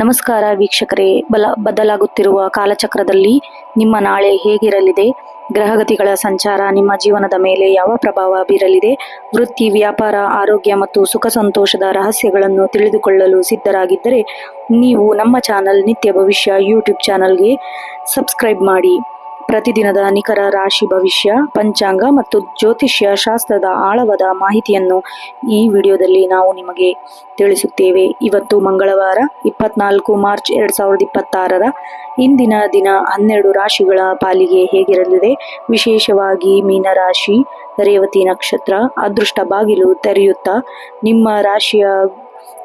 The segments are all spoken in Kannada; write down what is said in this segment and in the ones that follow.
ನಮಸ್ಕಾರ ವೀಕ್ಷಕರೇ. ಬದಲಾಗುತ್ತಿರುವ ಕಾಲಚಕ್ರದಲ್ಲಿ ನಿಮ್ಮ ನಾಳೆ ಹೇಗಿರಲಿದೆ? ಗ್ರಹಗತಿಗಳ ಸಂಚಾರ ನಿಮ್ಮ ಜೀವನದ ಮೇಲೆ ಯಾವ ಪ್ರಭಾವ ಬೀರಲಿದೆ? ವೃತ್ತಿ, ವ್ಯಾಪಾರ, ಆರೋಗ್ಯ ಮತ್ತು ಸುಖ ಸಂತೋಷದ ರಹಸ್ಯಗಳನ್ನು ತಿಳಿದುಕೊಳ್ಳಲು ಸಿದ್ಧರಾಗಿದ್ದರೆ ನೀವು ನಮ್ಮ ಚಾನಲ್ ನಿತ್ಯ ಭವಿಷ್ಯ ಯೂಟ್ಯೂಬ್ ಚಾನಲ್ಗೆ ಸಬ್ಸ್ಕ್ರೈಬ್ ಮಾಡಿ. ಪ್ರತಿದಿನದ ನಿಖರ ರಾಶಿ ಭವಿಷ್ಯ, ಪಂಚಾಂಗ ಮತ್ತು ಜ್ಯೋತಿಷ್ಯ ಶಾಸ್ತ್ರದ ಆಳವಾದ ಮಾಹಿತಿಯನ್ನು ಈ ವಿಡಿಯೋದಲ್ಲಿ ನಾವು ನಿಮಗೆ ತಿಳಿಸುತ್ತೇವೆ. ಇವತ್ತು ಮಂಗಳವಾರ 24 ಮಾರ್ಚ್ 2026 ಇಂದಿನ ದಿನ 12 ರಾಶಿಗಳ ಪಾಲಿಗೆ ಹೇಗಿರಲಿದೆ? ವಿಶೇಷವಾಗಿ ಮೀನರಾಶಿ, ರೇವತಿ ನಕ್ಷತ್ರ ಅದೃಷ್ಟ ಬಾಗಿಲು ತೆರೆಯುತ್ತಾ ನಿಮ್ಮ ರಾಶಿಯ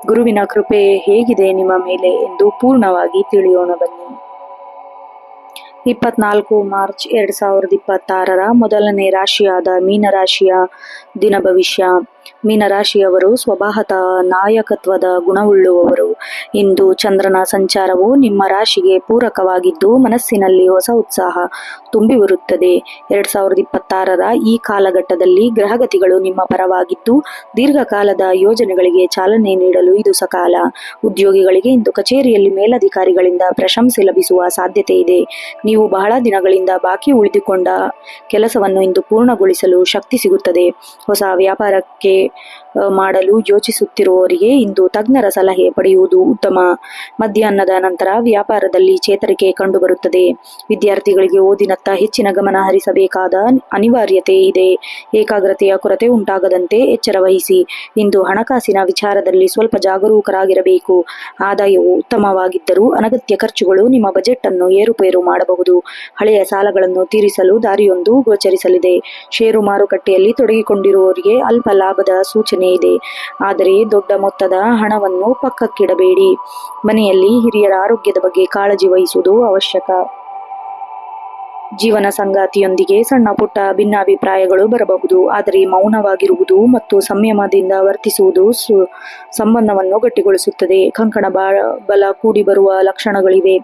ಗುರುವಿನ ಕೃಪೆ ಹೇಗಿದೆ ನಿಮ್ಮ ಮೇಲೆ ಎಂದು ಪೂರ್ಣವಾಗಿ ತಿಳಿಯೋಣ ಬನ್ನಿ. 24 ಮಾರ್ಚ್ 2026 ಮೊದಲನೇ ರಾಶಿಯಾದ ಮೀನರಾಶಿಯ ದಿನ ಭವಿಷ್ಯ. ಮೀನರಾಶಿಯವರು ಸ್ವಭಾವತಃ ನಾಯಕತ್ವದ ಗುಣವುಳ್ಳುವವರು. ಇಂದು ಚಂದ್ರನ ಸಂಚಾರವು ನಿಮ್ಮ ರಾಶಿಗೆ ಪೂರಕವಾಗಿದ್ದು ಮನಸ್ಸಿನಲ್ಲಿ ಹೊಸ ಉತ್ಸಾಹ ತುಂಬಿ ಬರುತ್ತದೆ. 2026 ಈ ಕಾಲಘಟ್ಟದಲ್ಲಿ ಗ್ರಹಗತಿಗಳು ನಿಮ್ಮ ಪರವಾಗಿದ್ದು ದೀರ್ಘಕಾಲದ ಯೋಜನೆಗಳಿಗೆ ಚಾಲನೆ ನೀಡಲು ಇದು ಸಕಾಲ. ಉದ್ಯೋಗಿಗಳಿಗೆ ಇಂದು ಕಚೇರಿಯಲ್ಲಿ ಮೇಲಧಿಕಾರಿಗಳಿಂದ ಪ್ರಶಂಸೆ ಲಭಿಸುವ ಸಾಧ್ಯತೆ ಇದೆ. ನೀವು ಬಹಳ ದಿನಗಳಿಂದ ಬಾಕಿ ಉಳಿದುಕೊಂಡ ಕೆಲಸವನ್ನು ಇಂದು ಪೂರ್ಣಗೊಳಿಸಲು ಶಕ್ತಿ ಸಿಗುತ್ತದೆ. ಹೊಸ ವ್ಯಾಪಾರಕ್ಕೆ ಮಾಡಲು ಯೋಚಿಸುತ್ತಿರುವವರಿಗೆ ಇಂದು ತಜ್ಞರ ಸಲಹೆ ಪಡೆಯುವುದು ಉತ್ತಮ. ಮಧ್ಯಾಹ್ನದ ನಂತರ ವ್ಯಾಪಾರದಲ್ಲಿ ಚೇತರಿಕೆ ಕಂಡುಬರುತ್ತದೆ. ವಿದ್ಯಾರ್ಥಿಗಳಿಗೆ ಓದಿನತ್ತ ಹೆಚ್ಚಿನ ಗಮನ ಹರಿಸಬೇಕಾದ ಅನಿವಾರ್ಯತೆ ಇದೆ. ಏಕಾಗ್ರತೆಯ ಕೊರತೆ ಉಂಟಾಗದಂತೆ ಎಚ್ಚರ ವಹಿಸಿ. ಇಂದು ಹಣಕಾಸಿನ ವಿಚಾರದಲ್ಲಿ ಸ್ವಲ್ಪ ಜಾಗರೂಕರಾಗಿರಬೇಕು. ಆದಾಯವು ಉತ್ತಮವಾಗಿದ್ದರೂ ಅನಗತ್ಯ ಖರ್ಚುಗಳು ನಿಮ್ಮ ಬಜೆಟ್ ಅನ್ನು ಏರುಪೇರು ಮಾಡಬಹುದು. ಹಳೆಯ ಸಾಲಗಳನ್ನು ತೀರಿಸಲು ದಾರಿಯೊಂದು ಗೋಚರಿಸಲಿದೆ. ಷೇರು ಮಾರುಕಟ್ಟೆಯಲ್ಲಿ ತೊಡಗಿಕೊಂಡಿರುವವರಿಗೆ ಅಲ್ಪ ಲಾಭದ ಸೂಚನೆ ಇದೆ. ಆದರೆ ದೊಡ್ಡ ಮೊತ್ತದ ಹಣವನ್ನು ಪಕ್ಕಕ್ಕಿಡಬೇಡಿ. ಮನೆಯಲ್ಲಿ ಹಿರಿಯರ ಆರೋಗ್ಯದ ಬಗ್ಗೆ ಕಾಳಜಿ ವಹಿಸುವುದು ಅವಶ್ಯಕ. ಜೀವನ ಸಂಗಾತಿಯೊಂದಿಗೆ ಸಣ್ಣ ಪುಟ್ಟ ಭಿನ್ನಾಭಿಪ್ರಾಯಗಳು ಬರಬಹುದು. ಆದರೆ ಮೌನವಾಗಿರುವುದು ಮತ್ತು ಸಂಯಮದಿಂದ ವರ್ತಿಸುವುದು ಸಂಬಂಧವನ್ನು ಗಟ್ಟಿಗೊಳಿಸುತ್ತದೆ. ಕಂಕಣ ಬಲ ಕೂಡಿ ಬರುವ ಲಕ್ಷಣಗಳಿವೆ.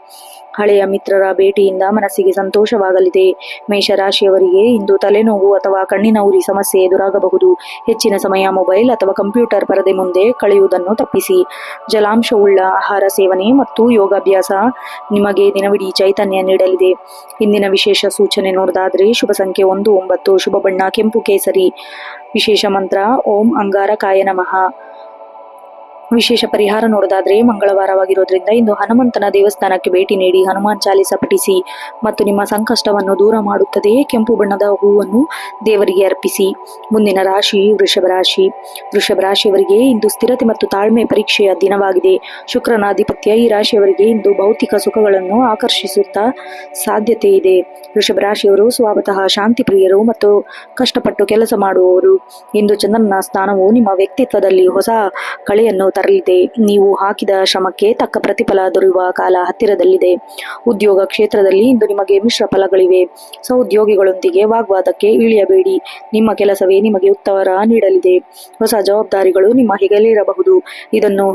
ಹಳೆಯ ಮಿತ್ರರ ಭೇಟಿಯಿಂದ ಮನಸ್ಸಿಗೆ ಸಂತೋಷವಾಗಲಿದೆ. ಮೇಷರಾಶಿಯವರಿಗೆ ಇಂದು ತಲೆನೋವು ಅಥವಾ ಕಣ್ಣಿನ ಉರಿ ಸಮಸ್ಯೆ ಎದುರಾಗಬಹುದು. ಹೆಚ್ಚಿನ ಸಮಯ ಮೊಬೈಲ್ ಅಥವಾ ಕಂಪ್ಯೂಟರ್ ಪರದೆ ಮುಂದೆ ಕಳೆಯುವುದನ್ನು ತಪ್ಪಿಸಿ. ಜಲಾಂಶವುಳ್ಳ ಆಹಾರ ಸೇವನೆ ಮತ್ತು ಯೋಗಾಭ್ಯಾಸ ನಿಮಗೆ ದಿನವಿಡೀ ಚೈತನ್ಯ ನೀಡಲಿದೆ. ಇಂದಿನ ವಿಶೇಷ ಸೂಚನೆ ನೋಡೋದಾದ್ರೆ ಶುಭ ಸಂಖ್ಯೆ 19, ಶುಭ ಬಣ್ಣ ಕೆಂಪು ಕೇಸರಿ, ವಿಶೇಷ ಮಂತ್ರ ಓಂ ಅಂಗಾರಕಾಯ ನಮಃ. ವಿಶೇಷ ಪರಿಹಾರ ನೋಡೋದಾದ್ರೆ ಮಂಗಳವಾರವಾಗಿರೋದ್ರಿಂದ ಇಂದು ಹನುಮಂತನ ದೇವಸ್ಥಾನಕ್ಕೆ ಭೇಟಿ ನೀಡಿ ಹನುಮಾನ್ ಚಾಲಿಸ ಪಠಿಸಿ ಮತ್ತು ನಿಮ್ಮ ಸಂಕಷ್ಟವನ್ನು ದೂರ ಮಾಡುತ್ತದೆ. ಕೆಂಪು ಬಣ್ಣದ ಹೂವನ್ನು ದೇವರಿಗೆ ಅರ್ಪಿಸಿ. ಮುಂದಿನ ರಾಶಿ ವೃಷಭ ರಾಶಿ. ವೃಷಭ ರಾಶಿಯವರಿಗೆ ಇಂದು ಸ್ಥಿರತೆ ಮತ್ತು ತಾಳ್ಮೆ ಪರೀಕ್ಷೆಯ ದಿನವಾಗಿದೆ. ಶುಕ್ರನ ಆಧಿಪತ್ಯ ಈ ರಾಶಿಯವರಿಗೆ ಇಂದು ಭೌತಿಕ ಸುಖಗಳನ್ನು ಆಕರ್ಷಿಸುತ್ತಾ ಸಾಧ್ಯತೆ ಇದೆ. ವೃಷಭ ರಾಶಿಯವರು ಸ್ವಭಾವತಃ ಶಾಂತಿ ಪ್ರಿಯರು ಮತ್ತು ಕಷ್ಟಪಟ್ಟು ಕೆಲಸ ಮಾಡುವವರು. ಇಂದು ಚಂದ್ರನ ಸ್ಥಾನವು ನಿಮ್ಮ ವ್ಯಕ್ತಿತ್ವದಲ್ಲಿ ಹೊಸ ಕಳೆಯನ್ನು ತರಲಿದೆ. ನೀವು ಹಾಕಿದ ಶ್ರಮಕ್ಕೆ ತಕ್ಕ ಪ್ರತಿಫಲ ದೊರೆಯುವ ಕಾಲ ಹತ್ತಿರದಲ್ಲಿದೆ. ಉದ್ಯೋಗ ಕ್ಷೇತ್ರದಲ್ಲಿ ಇಂದು ನಿಮಗೆ ಮಿಶ್ರ ಫಲಗಳಿವೆ. ಸಹೋದ್ಯೋಗಿಗಳೊಂದಿಗೆ ವಾಗ್ವಾದಕ್ಕೆ ಇಳಿಯಬೇಡಿ. ನಿಮ್ಮ ಕೆಲಸವೇ ನಿಮಗೆ ಉತ್ತರ ನೀಡಲಿದೆ. ಹೊಸ ಜವಾಬ್ದಾರಿಗಳು ನಿಮ್ಮ ಹೆಗಲೇರಬಹುದು. ಇದನ್ನು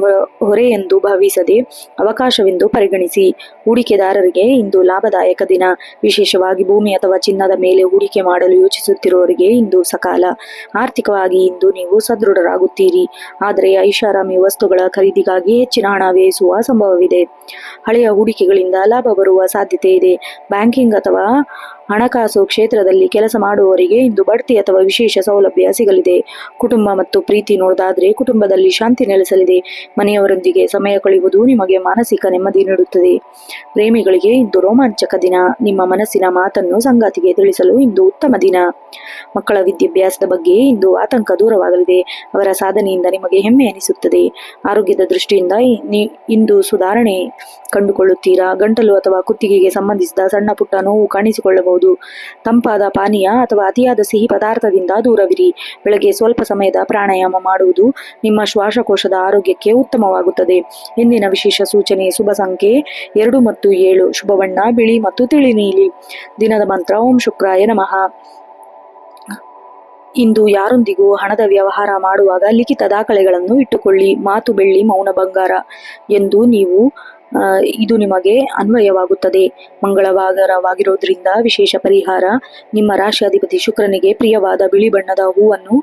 ಹೊರೆ ಎಂದು ಭಾವಿಸದೆ ಅವಕಾಶವೆಂದು ಪರಿಗಣಿಸಿ. ಹೂಡಿಕೆದಾರರಿಗೆ ಇಂದು ಲಾಭದಾಯಕ ದಿನ. ವಿಶೇಷವಾಗಿ ಭೂಮಿ ಅಥವಾ ಚಿನ್ನದ ಮೇಲೆ ಹೂಡಿಕೆ ಮಾಡಲು ಯೋಚಿಸುತ್ತಿರುವವರಿಗೆ ಇಂದು ಸಕಾಲ. ಆರ್ಥಿಕವಾಗಿ ಇಂದು ನೀವು ಸದೃಢರಾಗುತ್ತೀರಿ. ಆದರೆ ಐಷಾರಾಮಿ ವಸ್ತುಗಳ ಖರೀದಿಗಾಗಿ ಹೆಚ್ಚಿನ ಹಣ ವ್ಯಯಿಸುವ ಸಂಭವವಿದೆ. ಹಳೆಯ ಹೂಡಿಕೆಗಳಿಂದ ಲಾಭ ಬರುವ ಸಾಧ್ಯತೆ ಇದೆ. ಬ್ಯಾಂಕಿಂಗ್ ಅಥವಾ ಹಣಕಾಸು ಕ್ಷೇತ್ರದಲ್ಲಿ ಕೆಲಸ ಮಾಡುವವರಿಗೆ ಇಂದು ಬಡ್ತಿ ಅಥವಾ ವಿಶೇಷ ಸೌಲಭ್ಯ ಸಿಗಲಿದೆ. ಕುಟುಂಬ ಮತ್ತು ಪ್ರೀತಿ ನೋಡೋದಾದ್ರೆ ಕುಟುಂಬದಲ್ಲಿ ಶಾಂತಿ ನೆಲೆಸಲಿದೆ. ಮನೆಯವರೊಂದಿಗೆ ಸಮಯ ಕಳೆಯುವುದು ನಿಮಗೆ ಮಾನಸಿಕ ನೆಮ್ಮದಿ ನೀಡುತ್ತದೆ. ಪ್ರೇಮಿಗಳಿಗೆ ಇಂದು ರೋಮಾಂಚಕ ದಿನ. ನಿಮ್ಮ ಮನಸ್ಸಿನ ಮಾತನ್ನು ಸಂಗಾತಿಗೆ ತಿಳಿಸಲು ಇಂದು ಉತ್ತಮ ದಿನ. ಮಕ್ಕಳ ವಿದ್ಯಾಭ್ಯಾಸದ ಬಗ್ಗೆ ಇಂದು ಆತಂಕ ದೂರವಾಗಲಿದೆ. ಅವರ ಸಾಧನೆಯಿಂದ ನಿಮಗೆ ಹೆಮ್ಮೆ ಎನಿಸುತ್ತದೆ. ಆರೋಗ್ಯದ ದೃಷ್ಟಿಯಿಂದ ಇಂದು ಸುಧಾರಣೆ ಕಂಡುಕೊಳ್ಳುತ್ತೀರಾ. ಗಂಟಲು ಅಥವಾ ಕುತ್ತಿಗೆಗೆ ಸಂಬಂಧಿಸಿದ ಸಣ್ಣ ಪುಟ್ಟ ನೋವು ಕಾಣಿಸಿಕೊಳ್ಳಬಹುದು. ತಂಪಾದ ಪಾನೀಯ ಅಥವಾ ಅತಿಯಾದ ಸಿಹಿ ಪದಾರ್ಥದಿಂದ ದೂರವಿರಿ. ಬೆಳಗ್ಗೆ ಸ್ವಲ್ಪ ಸಮಯದ ಪ್ರಾಣಾಯಾಮ ಮಾಡುವುದು ನಿಮ್ಮ ಶ್ವಾಸಕೋಶದ ಆರೋಗ್ಯಕ್ಕೆ ಉತ್ತಮವಾಗುತ್ತದೆ. ಇಂದಿನ ವಿಶೇಷ ಸೂಚನೆ ಶುಭ ಸಂಖ್ಯೆ 2 ಮತ್ತು 7, ಶುಭ ಬಣ್ಣ ಬಿಳಿ ಮತ್ತು ತಿಳಿ ನೀಲಿ. ದಿನದ ಮಂತ್ರ ಓಂ ಶುಕ್ರಾಯ ನಮಃ. ಇಂದು ಯಾರೊಂದಿಗೂ ಹಣದ ವ್ಯವಹಾರ ಮಾಡುವಾಗ ಲಿಖಿತ ದಾಖಲೆಗಳನ್ನು ಇಟ್ಟುಕೊಳ್ಳಿ. ಮಾತು ಬೆಳ್ಳಿ, ಮೌನ ಬಂಗಾರ ಎಂದು ನೀವು ಇದು ನಿಮಗೆ ಅನ್ವಯವಾಗುತ್ತದೆ. ಮಂಗಳವಾರವಾಗಿರೋದ್ರಿಂದ ವಿಶೇಷ ಪರಿಹಾರ: ನಿಮ್ಮ ರಾಶಿಯಾಧಿಪತಿ ಶುಕ್ರನಿಗೆ ಪ್ರಿಯವಾದ ಬಿಳಿ ಬಣ್ಣದ ಹೂವನ್ನು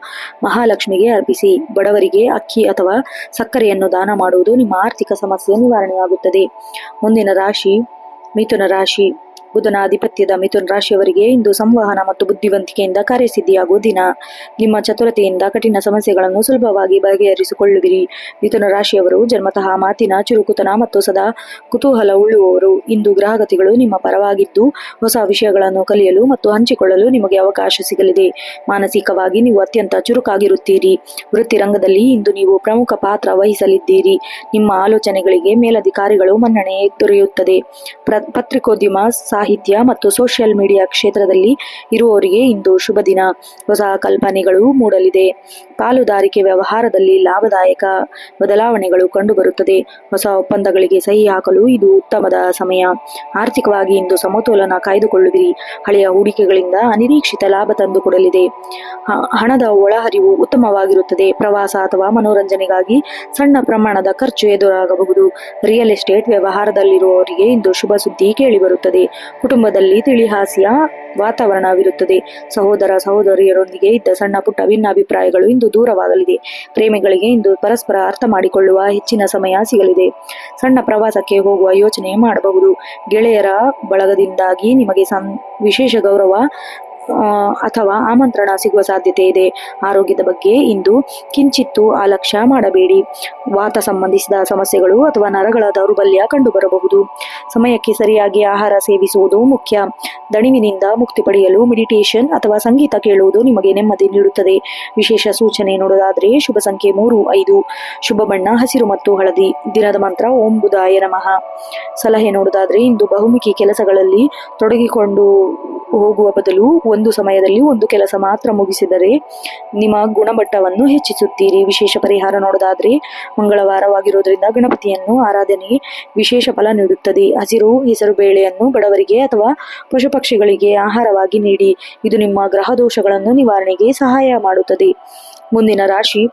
ಮಹಾಲಕ್ಷ್ಮಿಗೆ ಅರ್ಪಿಸಿ. ಬಡವರಿಗೆ ಅಕ್ಕಿ ಅಥವಾ ಸಕ್ಕರೆಯನ್ನು ದಾನ ಮಾಡುವುದು ನಿಮ್ಮ ಆರ್ಥಿಕ ಸಮಸ್ಯೆ ನಿವಾರಣೆಯಾಗುತ್ತದೆ. ಮುಂದಿನ ರಾಶಿ ಮಿಥುನ ರಾಶಿ. ಬುಧನ ಆಧಿಪತ್ಯದ ಮಿಥುನ ರಾಶಿಯವರಿಗೆ ಇಂದು ಸಂವಹನ ಮತ್ತು ಬುದ್ಧಿವಂತಿಕೆಯಿಂದ ಕಾರ್ಯಸಿದ್ಧಿಯಾಗುವ ದಿನ. ನಿಮ್ಮ ಚತುರತೆಯಿಂದ ಕಠಿಣ ಸಮಸ್ಯೆಗಳನ್ನು ಸುಲಭವಾಗಿ ಬಗೆಹರಿಸಿಕೊಳ್ಳುವಿರಿ. ಮಿಥುನ ರಾಶಿಯವರು ಜನ್ಮತಃ ಮಾತಿನ ಚುರುಕುತನ ಮತ್ತು ಸದಾ ಕುತೂಹಲ ಉಳ್ಳುವವರು. ಇಂದು ಗ್ರಹಗತಿಗಳು ನಿಮ್ಮ ಪರವಾಗಿದ್ದು ಹೊಸ ವಿಷಯಗಳನ್ನು ಕಲಿಯಲು ಮತ್ತು ಹಂಚಿಕೊಳ್ಳಲು ನಿಮಗೆ ಅವಕಾಶ ಸಿಗಲಿದೆ. ಮಾನಸಿಕವಾಗಿ ನೀವು ಅತ್ಯಂತ ಚುರುಕಾಗಿರುತ್ತೀರಿ. ವೃತ್ತಿ ರಂಗದಲ್ಲಿ ಇಂದು ನೀವು ಪ್ರಮುಖ ಪಾತ್ರ ವಹಿಸಲಿದ್ದೀರಿ. ನಿಮ್ಮ ಆಲೋಚನೆಗಳಿಗೆ ಮೇಲಧಿಕಾರಿಗಳು ಮನ್ನಣೆ ದೊರೆಯುತ್ತದೆ. ಪತ್ರಿಕೋದ್ಯಮ, ಸಾಹಿತ್ಯ ಮತ್ತು ಸೋಷಿಯಲ್ ಮೀಡಿಯಾ ಕ್ಷೇತ್ರದಲ್ಲಿ ಇರುವವರಿಗೆ ಇಂದು ಶುಭ ದಿನ. ಹೊಸ ಕಲ್ಪನೆಗಳು ಮೂಡಲಿದೆ. ಪಾಲುದಾರಿಕೆ ವ್ಯವಹಾರದಲ್ಲಿ ಲಾಭದಾಯಕ ಬದಲಾವಣೆಗಳು ಕಂಡುಬರುತ್ತದೆ. ಹೊಸ ಒಪ್ಪಂದಗಳಿಗೆ ಸಹಿ ಹಾಕಲು ಇದು ಉತ್ತಮದ ಸಮಯ. ಆರ್ಥಿಕವಾಗಿ ಇಂದು ಸಮತೋಲನ ಕಾಯ್ದುಕೊಳ್ಳುವಿರಿ. ಹಳೆಯ ಹೂಡಿಕೆಗಳಿಂದ ಅನಿರೀಕ್ಷಿತ ಲಾಭ ತಂದುಕೊಡಲಿದೆ. ಹಣದ ಒಳಹರಿವು ಉತ್ತಮವಾಗಿರುತ್ತದೆ. ಪ್ರವಾಸ ಅಥವಾ ಮನೋರಂಜನೆಗಾಗಿ ಸಣ್ಣ ಪ್ರಮಾಣದ ಖರ್ಚು ಎದುರಾಗಬಹುದು. ರಿಯಲ್ ಎಸ್ಟೇಟ್ ವ್ಯವಹಾರದಲ್ಲಿರುವವರಿಗೆ ಇಂದು ಶುಭ ಸುದ್ದಿ ಕೇಳಿಬರುತ್ತದೆ. ಕುಟುಂಬದಲ್ಲಿ ತಿಳಿಹಾಸ್ಯ ವಾತಾವರಣವಿರುತ್ತದೆ. ಸಹೋದರ ಸಹೋದರಿಯರೊಂದಿಗೆ ಇದ್ದ ಸಣ್ಣ ಪುಟ್ಟ ಭಿನ್ನಾಭಿಪ್ರಾಯಗಳು ಇಂದು ದೂರವಾಗಲಿದೆ. ಪ್ರೇಮಿಗಳಿಗೆ ಇಂದು ಪರಸ್ಪರ ಅರ್ಥ ಮಾಡಿಕೊಳ್ಳುವ ಹೆಚ್ಚಿನ ಸಮಯ ಸಿಗಲಿದೆ. ಸಣ್ಣ ಪ್ರವಾಸಕ್ಕೆ ಹೋಗುವ ಯೋಚನೆ ಮಾಡಬಹುದು. ಗೆಳೆಯರ ಬಳಗದಿಂದಾಗಿ ನಿಮಗೆ ವಿಶೇಷ ಗೌರವ ಅಥವಾ ಆಮಂತ್ರಣ ಸಿಗುವ ಸಾಧ್ಯತೆ ಇದೆ. ಆರೋಗ್ಯದ ಬಗ್ಗೆ ಇಂದು ಕಿಂಚಿತ್ತೂ ಅಲಕ್ಷ್ಯ ಮಾಡಬೇಡಿ. ವಾತ ಸಂಬಂಧಿಸಿದ ಸಮಸ್ಯೆಗಳು ಅಥವಾ ನರಗಳ ದೌರ್ಬಲ್ಯ ಕಂಡುಬರಬಹುದು. ಸಮಯಕ್ಕೆ ಸರಿಯಾಗಿ ಆಹಾರ ಸೇವಿಸುವುದು ಮುಖ್ಯ. ದಣಿವಿನಿಂದ ಮುಕ್ತಿ ಪಡೆಯಲು ಮೆಡಿಟೇಷನ್ ಅಥವಾ ಸಂಗೀತ ಕೇಳುವುದು ನಿಮಗೆ ನೆಮ್ಮದಿ ನೀಡುತ್ತದೆ. ವಿಶೇಷ ಸೂಚನೆ ನೋಡೋದಾದ್ರೆ ಶುಭ ಸಂಖ್ಯೆ 3, 5. ಶುಭ ಬಣ್ಣ ಹಸಿರು ಮತ್ತು ಹಳದಿ. ದಿನದ ಮಂತ್ರ ಓಂ ಬುಧಾಯ ನಮಃ. ಸಲಹೆ ನೋಡೋದಾದ್ರೆ ಇಂದು ಬಹುಮುಖಿ ಕೆಲಸಗಳಲ್ಲಿ ತೊಡಗಿಕೊಂಡು ಹೋಗುವ ಬದಲು ಒಂದು ಸಮಯದಲ್ಲಿ ಒಂದು ಕೆಲಸ ಮಾತ್ರ ಮುಗಿಸಿದರೆ ನಿಮ್ಮ ಗುಣಮಟ್ಟವನ್ನು ಹೆಚ್ಚಿಸುತ್ತೀರಿ. ವಿಶೇಷ ಪರಿಹಾರ ನೋಡೋದಾದ್ರೆ ಮಂಗಳವಾರವಾಗಿರೋದ್ರಿಂದ ಗಣಪತಿಯನ್ನು ಆರಾಧನೆ ವಿಶೇಷ ಫಲ ನೀಡುತ್ತದೆ. ಹಸಿರು ಹೆಸರು ಬೇಳೆಯನ್ನು ಬಡವರಿಗೆ ಅಥವಾ ಪಶು ಪಕ್ಷಿಗಳಿಗೆ ಆಹಾರವಾಗಿ ನೀಡಿ. ಇದು ನಿಮ್ಮ ಗ್ರಹ ದೋಷಗಳನ್ನು ನಿವಾರಣೆಗೆ ಸಹಾಯ ಮಾಡುತ್ತದೆ. ಮುಂದಿನ ರಾಶಿ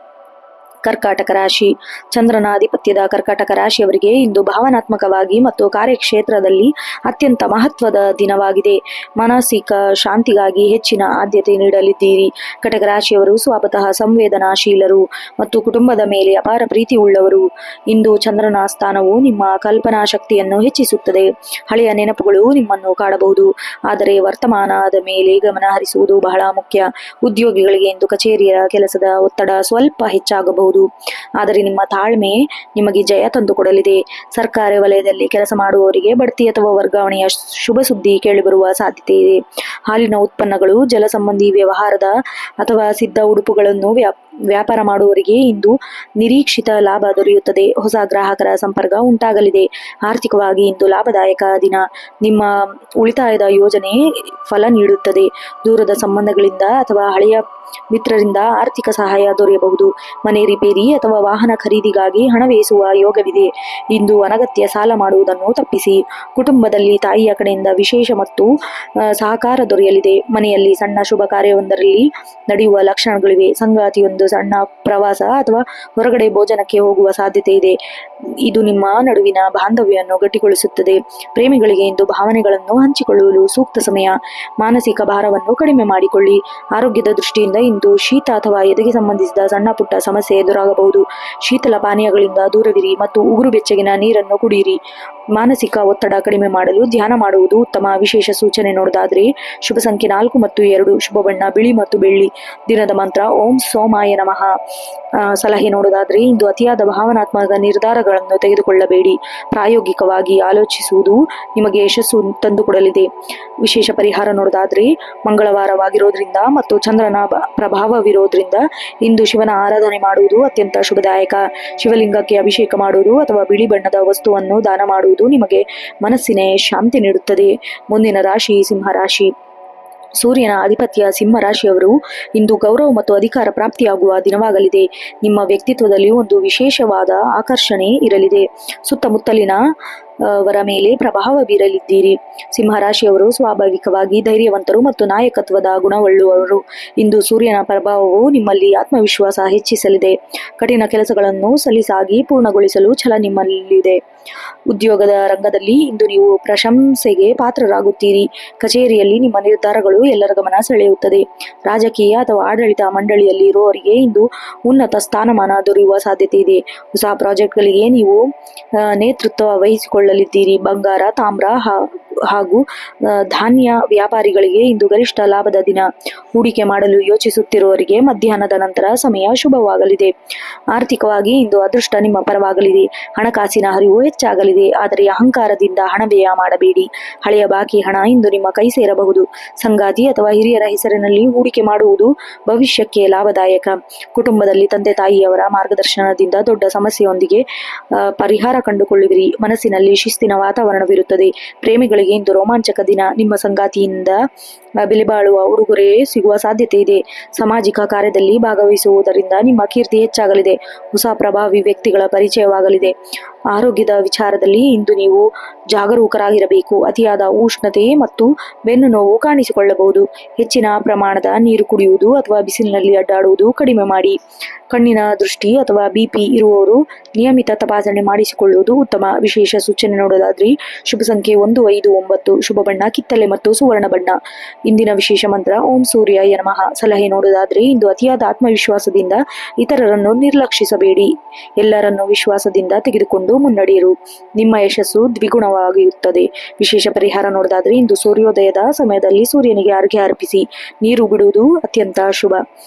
ಕರ್ಕಾಟಕ ರಾಶಿ. ಚಂದ್ರನ ಆಧಿಪತ್ಯದ ಕರ್ಕಾಟಕ ರಾಶಿಯವರಿಗೆ ಇಂದು ಭಾವನಾತ್ಮಕವಾಗಿ ಮತ್ತು ಕಾರ್ಯಕ್ಷೇತ್ರದಲ್ಲಿ ಅತ್ಯಂತ ಮಹತ್ವದ ದಿನವಾಗಿದೆ. ಮಾನಸಿಕ ಶಾಂತಿಗಾಗಿ ಹೆಚ್ಚಿನ ಆದ್ಯತೆ ನೀಡಲಿದ್ದೀರಿ. ಕಟಕ ರಾಶಿಯವರು ಸ್ವತಃ ಸಂವೇದನಾಶೀಲರು ಮತ್ತು ಕುಟುಂಬದ ಮೇಲೆ ಅಪಾರ ಪ್ರೀತಿ ಉಳ್ಳವರು. ಇಂದು ಚಂದ್ರನ ಸ್ಥಾನವು ನಿಮ್ಮ ಕಲ್ಪನಾ ಶಕ್ತಿಯನ್ನು ಹೆಚ್ಚಿಸುತ್ತದೆ. ಹಳೆಯ ನೆನಪುಗಳು ನಿಮ್ಮನ್ನು ಕಾಡಬಹುದು, ಆದರೆ ವರ್ತಮಾನದ ಮೇಲೆ ಗಮನ ಹರಿಸುವುದು ಬಹಳ ಮುಖ್ಯ. ಉದ್ಯೋಗಿಗಳಿಗೆ ಇಂದು ಕಚೇರಿಯ ಕೆಲಸದ ಒತ್ತಡ ಸ್ವಲ್ಪ ಹೆಚ್ಚಾಗಬಹುದು, ಆದರೆ ನಿಮ್ಮ ತಾಳ್ಮೆ ನಿಮಗೆ ಜಯ ತಂದುಕೊಡಲಿದೆ. ಸರ್ಕಾರಿ ವಲಯದಲ್ಲಿ ಕೆಲಸ ಮಾಡುವವರಿಗೆ ಬಡ್ತಿ ಅಥವಾ ವರ್ಗಾವಣೆಯ ಶುಭ ಸುದ್ದಿ ಕೇಳಿಬರುವ ಸಾಧ್ಯತೆ ಇದೆ. ಹಾಲಿನ ಉತ್ಪನ್ನಗಳು, ಜಲ ಸಂಬಂಧಿ ವ್ಯವಹಾರದ ಅಥವಾ ಸಿದ್ಧ ಉಡುಪುಗಳನ್ನು ವ್ಯಾಪಾರ ಮಾಡುವವರಿಗೆ ಇಂದು ನಿರೀಕ್ಷಿತ ಲಾಭ ದೊರೆಯುತ್ತದೆ. ಹೊಸ ಗ್ರಾಹಕರ ಸಂಪರ್ಕ ಉಂಟಾಗಲಿದೆ. ಆರ್ಥಿಕವಾಗಿ ಇಂದು ಲಾಭದಾಯಕ ದಿನ. ನಿಮ್ಮ ಉಳಿತಾಯದ ಯೋಜನೆ ಫಲ ನೀಡುತ್ತದೆ. ದೂರದ ಸಂಬಂಧಗಳಿಂದ ಅಥವಾ ಹಳೆಯ ಮಿತ್ರರಿಂದ ಆರ್ಥಿಕ ಸಹಾಯ ದೊರೆಯಬಹುದು. ಮನೆ ರಿಪೇರಿ ಅಥವಾ ವಾಹನ ಖರೀದಿಗಾಗಿ ಹಣವೇಸುವ ಯೋಗವಿದೆ. ಇಂದು ಅನಗತ್ಯ ಸಾಲ ಮಾಡುವುದನ್ನು ತಪ್ಪಿಸಿ. ಕುಟುಂಬದಲ್ಲಿ ತಾಯಿಯ ಕಡೆಯಿಂದ ವಿಶೇಷ ಮತ್ತು ಸಹಕಾರ ದೊರೆಯಲಿದೆ. ಮನೆಯಲ್ಲಿ ಸಣ್ಣ ಶುಭ ಕಾರ್ಯವೊಂದರಲ್ಲಿ ನಡೆಯುವ ಲಕ್ಷಣಗಳಿವೆ. ಸಂಗಾತಿಯೊಂದು ಸಣ್ಣ ಪ್ರವಾಸ ಅಥವಾ ಹೊರಗಡೆ ಭೋಜನಕ್ಕೆ ಹೋಗುವ ಸಾಧ್ಯತೆ ಇದೆ. ಇದು ನಿಮ್ಮ ನಡುವಿನ ಬಾಂಧವ್ಯವನ್ನು ಗಟ್ಟಿಗೊಳಿಸುತ್ತದೆ. ಪ್ರೇಮಿಗಳಿಗೆ ಇಂದು ಭಾವನೆಗಳನ್ನು ಹಂಚಿಕೊಳ್ಳಲು ಸೂಕ್ತ ಸಮಯ. ಮಾನಸಿಕ ಭಾರವನ್ನು ಕಡಿಮೆ ಮಾಡಿಕೊಳ್ಳಿ. ಆರೋಗ್ಯದ ದೃಷ್ಟಿಯಿಂದ ಇಂದು ಶೀತ ಅಥವಾ ಎದೆಗೆ ಸಂಬಂಧಿಸಿದ ಸಣ್ಣ ಪುಟ್ಟ ಸಮಸ್ಯೆ ಎದುರಾಗಬಹುದು. ಶೀತಲ ಪಾನೀಯಗಳಿಂದ ದೂರವಿರಿ ಮತ್ತು ಉಗುರು ಬೆಚ್ಚಗಿನ ನೀರನ್ನು ಕುಡಿಯಿರಿ. ಮಾನಸಿಕ ಒತ್ತಡ ಕಡಿಮೆ ಮಾಡಲು ಧ್ಯಾನ ಮಾಡುವುದು ಉತ್ತಮ. ವಿಶೇಷ ಸೂಚನೆ ನೋಡೋದಾದ್ರೆ ಶುಭ ಸಂಖ್ಯೆ 4 ಮತ್ತು 2. ಶುಭ ಬಣ್ಣ ಬಿಳಿ ಮತ್ತು ಬೆಳ್ಳಿ. ದಿನದ ಮಂತ್ರ ಓಂ ಸೋಮಾಯ ನಮಃ. ಸಲಹೆ ನೋಡೋದಾದ್ರೆ ಇಂದು ಅತಿಯಾದ ಭಾವನಾತ್ಮಕ ನಿರ್ಧಾರಗಳನ್ನು ತೆಗೆದುಕೊಳ್ಳಬೇಡಿ. ಪ್ರಾಯೋಗಿಕವಾಗಿ ಆಲೋಚಿಸುವುದು ನಿಮಗೆ ಯಶಸ್ಸು ತಂದುಕೊಡಲಿದೆ. ವಿಶೇಷ ಪರಿಹಾರ ನೋಡೋದಾದ್ರೆ ಮಂಗಳವಾರವಾಗಿರೋದ್ರಿಂದ ಮತ್ತು ಚಂದ್ರನ ಪ್ರಭಾವವಿರೋದ್ರಿಂದ ಇಂದು ಶಿವನ ಆರಾಧನೆ ಮಾಡುವುದು ಅತ್ಯಂತ ಶುಭದಾಯಕ. ಶಿವಲಿಂಗಕ್ಕೆ ಅಭಿಷೇಕ ಮಾಡುವುದು ಅಥವಾ ಬಿಳಿ ಬಣ್ಣದ ವಸ್ತುವನ್ನು ದಾನ ಮಾಡುವುದು ನಿಮಗೆ ಮನಸ್ಸಿನ ಶಾಂತಿ ನೀಡುತ್ತದೆ. ಮುಂದಿನ ರಾಶಿ ಸಿಂಹರಾಶಿ. ಸೂರ್ಯನ ಆಧಿಪತ್ಯ ಸಿಂಹ ರಾಶಿಯವರು ಇಂದು ಗೌರವ ಮತ್ತು ಅಧಿಕಾರ ಪ್ರಾಪ್ತಿಯಾಗುವ ದಿನವಾಗಲಿದೆ. ನಿಮ್ಮ ವ್ಯಕ್ತಿತ್ವದಲ್ಲಿ ಒಂದು ವಿಶೇಷವಾದ ಆಕರ್ಷಣೆ ಇರಲಿದೆ. ಸುತ್ತಮುತ್ತಲಿನ ವರ ಮೇಲೆ ಪ್ರಭಾವ ಬೀರಲಿದ್ದೀರಿ. ಸಿಂಹರಾಶಿಯವರು ಸ್ವಾಭಾವಿಕವಾಗಿ ಧೈರ್ಯವಂತರು ಮತ್ತು ನಾಯಕತ್ವದ ಗುಣವುಳ್ಳವರು. ಇಂದು ಸೂರ್ಯನ ಪ್ರಭಾವವು ನಿಮ್ಮಲ್ಲಿ ಆತ್ಮವಿಶ್ವಾಸ ಹೆಚ್ಚಿಸಲಿದೆ. ಕಠಿಣ ಕೆಲಸಗಳನ್ನು ಸಲೀಸಾಗಿ ಪೂರ್ಣಗೊಳಿಸಲು ಛಲ ನಿಮ್ಮಲ್ಲಿದೆ. ಉದ್ಯೋಗದ ರಂಗದಲ್ಲಿ ಇಂದು ನೀವು ಪ್ರಶಂಸೆಗೆ ಪಾತ್ರರಾಗುತ್ತೀರಿ. ಕಚೇರಿಯಲ್ಲಿ ನಿಮ್ಮ ನಿರ್ಧಾರಗಳು ಎಲ್ಲರ ಗಮನ ಸೆಳೆಯುತ್ತದೆ. ರಾಜಕೀಯ ಅಥವಾ ಆಡಳಿತ ಮಂಡಳಿಯಲ್ಲಿ ಇರುವವರಿಗೆ ಇಂದು ಉನ್ನತ ಸ್ಥಾನಮಾನ ದೊರೆಯುವ ಸಾಧ್ಯತೆ ಇದೆ. ಹೊಸ ಪ್ರಾಜೆಕ್ಟ್ಗಳಿಗೆ ನೀವು ನೇತೃತ್ವ ವಹಿಸಿಕೊಳ್ಳಲಿದ್ದೀರಿ. ಬಂಗಾರ, ತಾಮ್ರ ಹಾಗೂ ಧಾನ್ಯ ವ್ಯಾಪಾರಿಗಳಿಗೆ ಇಂದು ಗರಿಷ್ಠ ಲಾಭದ ದಿನ. ಹೂಡಿಕೆ ಮಾಡಲು ಯೋಚಿಸುತ್ತಿರುವವರಿಗೆ ಮಧ್ಯಾಹ್ನದ ನಂತರ ಸಮಯ ಶುಭವಾಗಲಿದೆ. ಆರ್ಥಿಕವಾಗಿ ಇಂದು ಅದೃಷ್ಟ ನಿಮ್ಮ ಪರವಾಗಲಿದೆ. ಹಣಕಾಸಿನ ಹರಿವು ಹೆಚ್ಚಾಗಲಿದೆ. ಆದರೆ ಅಹಂಕಾರದಿಂದ ಹಣ ವ್ಯಯ ಮಾಡಬೇಡಿ. ಹಳೆಯ ಬಾಕಿ ಹಣ ಇಂದು ನಿಮ್ಮ ಕೈ ಸೇರಬಹುದು. ಸಂಗಾತಿ ಅಥವಾ ಹಿರಿಯರ ಹೆಸರಿನಲ್ಲಿ ಹೂಡಿಕೆ ಮಾಡುವುದು ಭವಿಷ್ಯಕ್ಕೆ ಲಾಭದಾಯಕ. ಕುಟುಂಬದಲ್ಲಿ ತಂದೆ ತಾಯಿಯವರ ಮಾರ್ಗದರ್ಶನದಿಂದ ದೊಡ್ಡ ಸಮಸ್ಯೆಯೊಂದಿಗೆ ಪರಿಹಾರ ಕಂಡುಕೊಳ್ಳುವಿರಿ. ಮನಸ್ಸಿನಲ್ಲಿ ಶಿಸ್ತಿನ ವಾತಾವರಣವಿರುತ್ತದೆ. ಪ್ರೇಮಿಗಳಿಗೆ ಇಂದು ರೋಮಾಂಚಕ ದಿನ. ನಿಮ್ಮ ಸಂಗಾತಿಯಿಂದ ಬೆಲೆ ಬಾಳುವ ಉಡುಗೊರೆ ಸಿಗುವ ಸಾಧ್ಯತೆ ಇದೆ. ಸಾಮಾಜಿಕ ಕಾರ್ಯದಲ್ಲಿ ಭಾಗವಹಿಸುವುದರಿಂದ ನಿಮ್ಮ ಕೀರ್ತಿ ಹೆಚ್ಚಾಗಲಿದೆ. ಹೊಸ ಪ್ರಭಾವಿ ವ್ಯಕ್ತಿಗಳ ಪರಿಚಯವಾಗಲಿದೆ. ಆರೋಗ್ಯದ ವಿಚಾರದಲ್ಲಿ ಇಂದು ನೀವು ಜಾಗರೂಕರಾಗಿರಬೇಕು. ಅತಿಯಾದ ಉಷ್ಣತೆ ಮತ್ತು ಬೆನ್ನು ನೋವು ಕಾಣಿಸಿಕೊಳ್ಳಬಹುದು. ಹೆಚ್ಚಿನ ಪ್ರಮಾಣದ ನೀರು ಕುಡಿಯುವುದು ಅಥವಾ ಬಿಸಿಲಿನಲ್ಲಿ ಅಡ್ಡಾಡುವುದು ಕಡಿಮೆ ಮಾಡಿ. ಕಣ್ಣಿನ ದೃಷ್ಟಿ ಅಥವಾ ಬಿಪಿ ಇರುವವರು ನಿಯಮಿತ ತಪಾಸಣೆ ಮಾಡಿಸಿಕೊಳ್ಳುವುದು ಉತ್ತಮ. ವಿಶೇಷ ಸೂಚನೆ ನೋಡೋದಾದ್ರೆ ಶುಭ ಸಂಖ್ಯೆ 159. ಶುಭ ಬಣ್ಣ ಕಿತ್ತಳೆ ಮತ್ತು ಸುವರ್ಣ ಬಣ್ಣ. ಇಂದಿನ ವಿಶೇಷ ಮಂತ್ರ ಓಂ ಸೂರ್ಯಾಯ ನಮಃ. ಸಲಹೆ ನೋಡೋದಾದ್ರೆ ಇಂದು ಅತಿಯಾದ ಆತ್ಮವಿಶ್ವಾಸದಿಂದ ಇತರರನ್ನು ನಿರ್ಲಕ್ಷಿಸಬೇಡಿ. ಎಲ್ಲರನ್ನು ವಿಶ್ವಾಸದಿಂದ ತೆಗೆದುಕೊಂಡು ಮುನ್ನಡೆಯಿರು. ನಿಮ್ಮ ಯಶಸ್ಸು ದ್ವಿಗುಣವಾಗಿರುತ್ತದೆ. ವಿಶೇಷ ಪರಿಹಾರ ನೋಡೋದಾದ್ರೆ ಇಂದು ಸೂರ್ಯೋದಯದ ಸಮಯದಲ್ಲಿ ಸೂರ್ಯನಿಗೆ ಅರ್ಘ್ಯ ಅರ್ಪಿಸಿ. ನೀರು ಬಿಡುವುದು ಅತ್ಯಂತ ಶುಭ.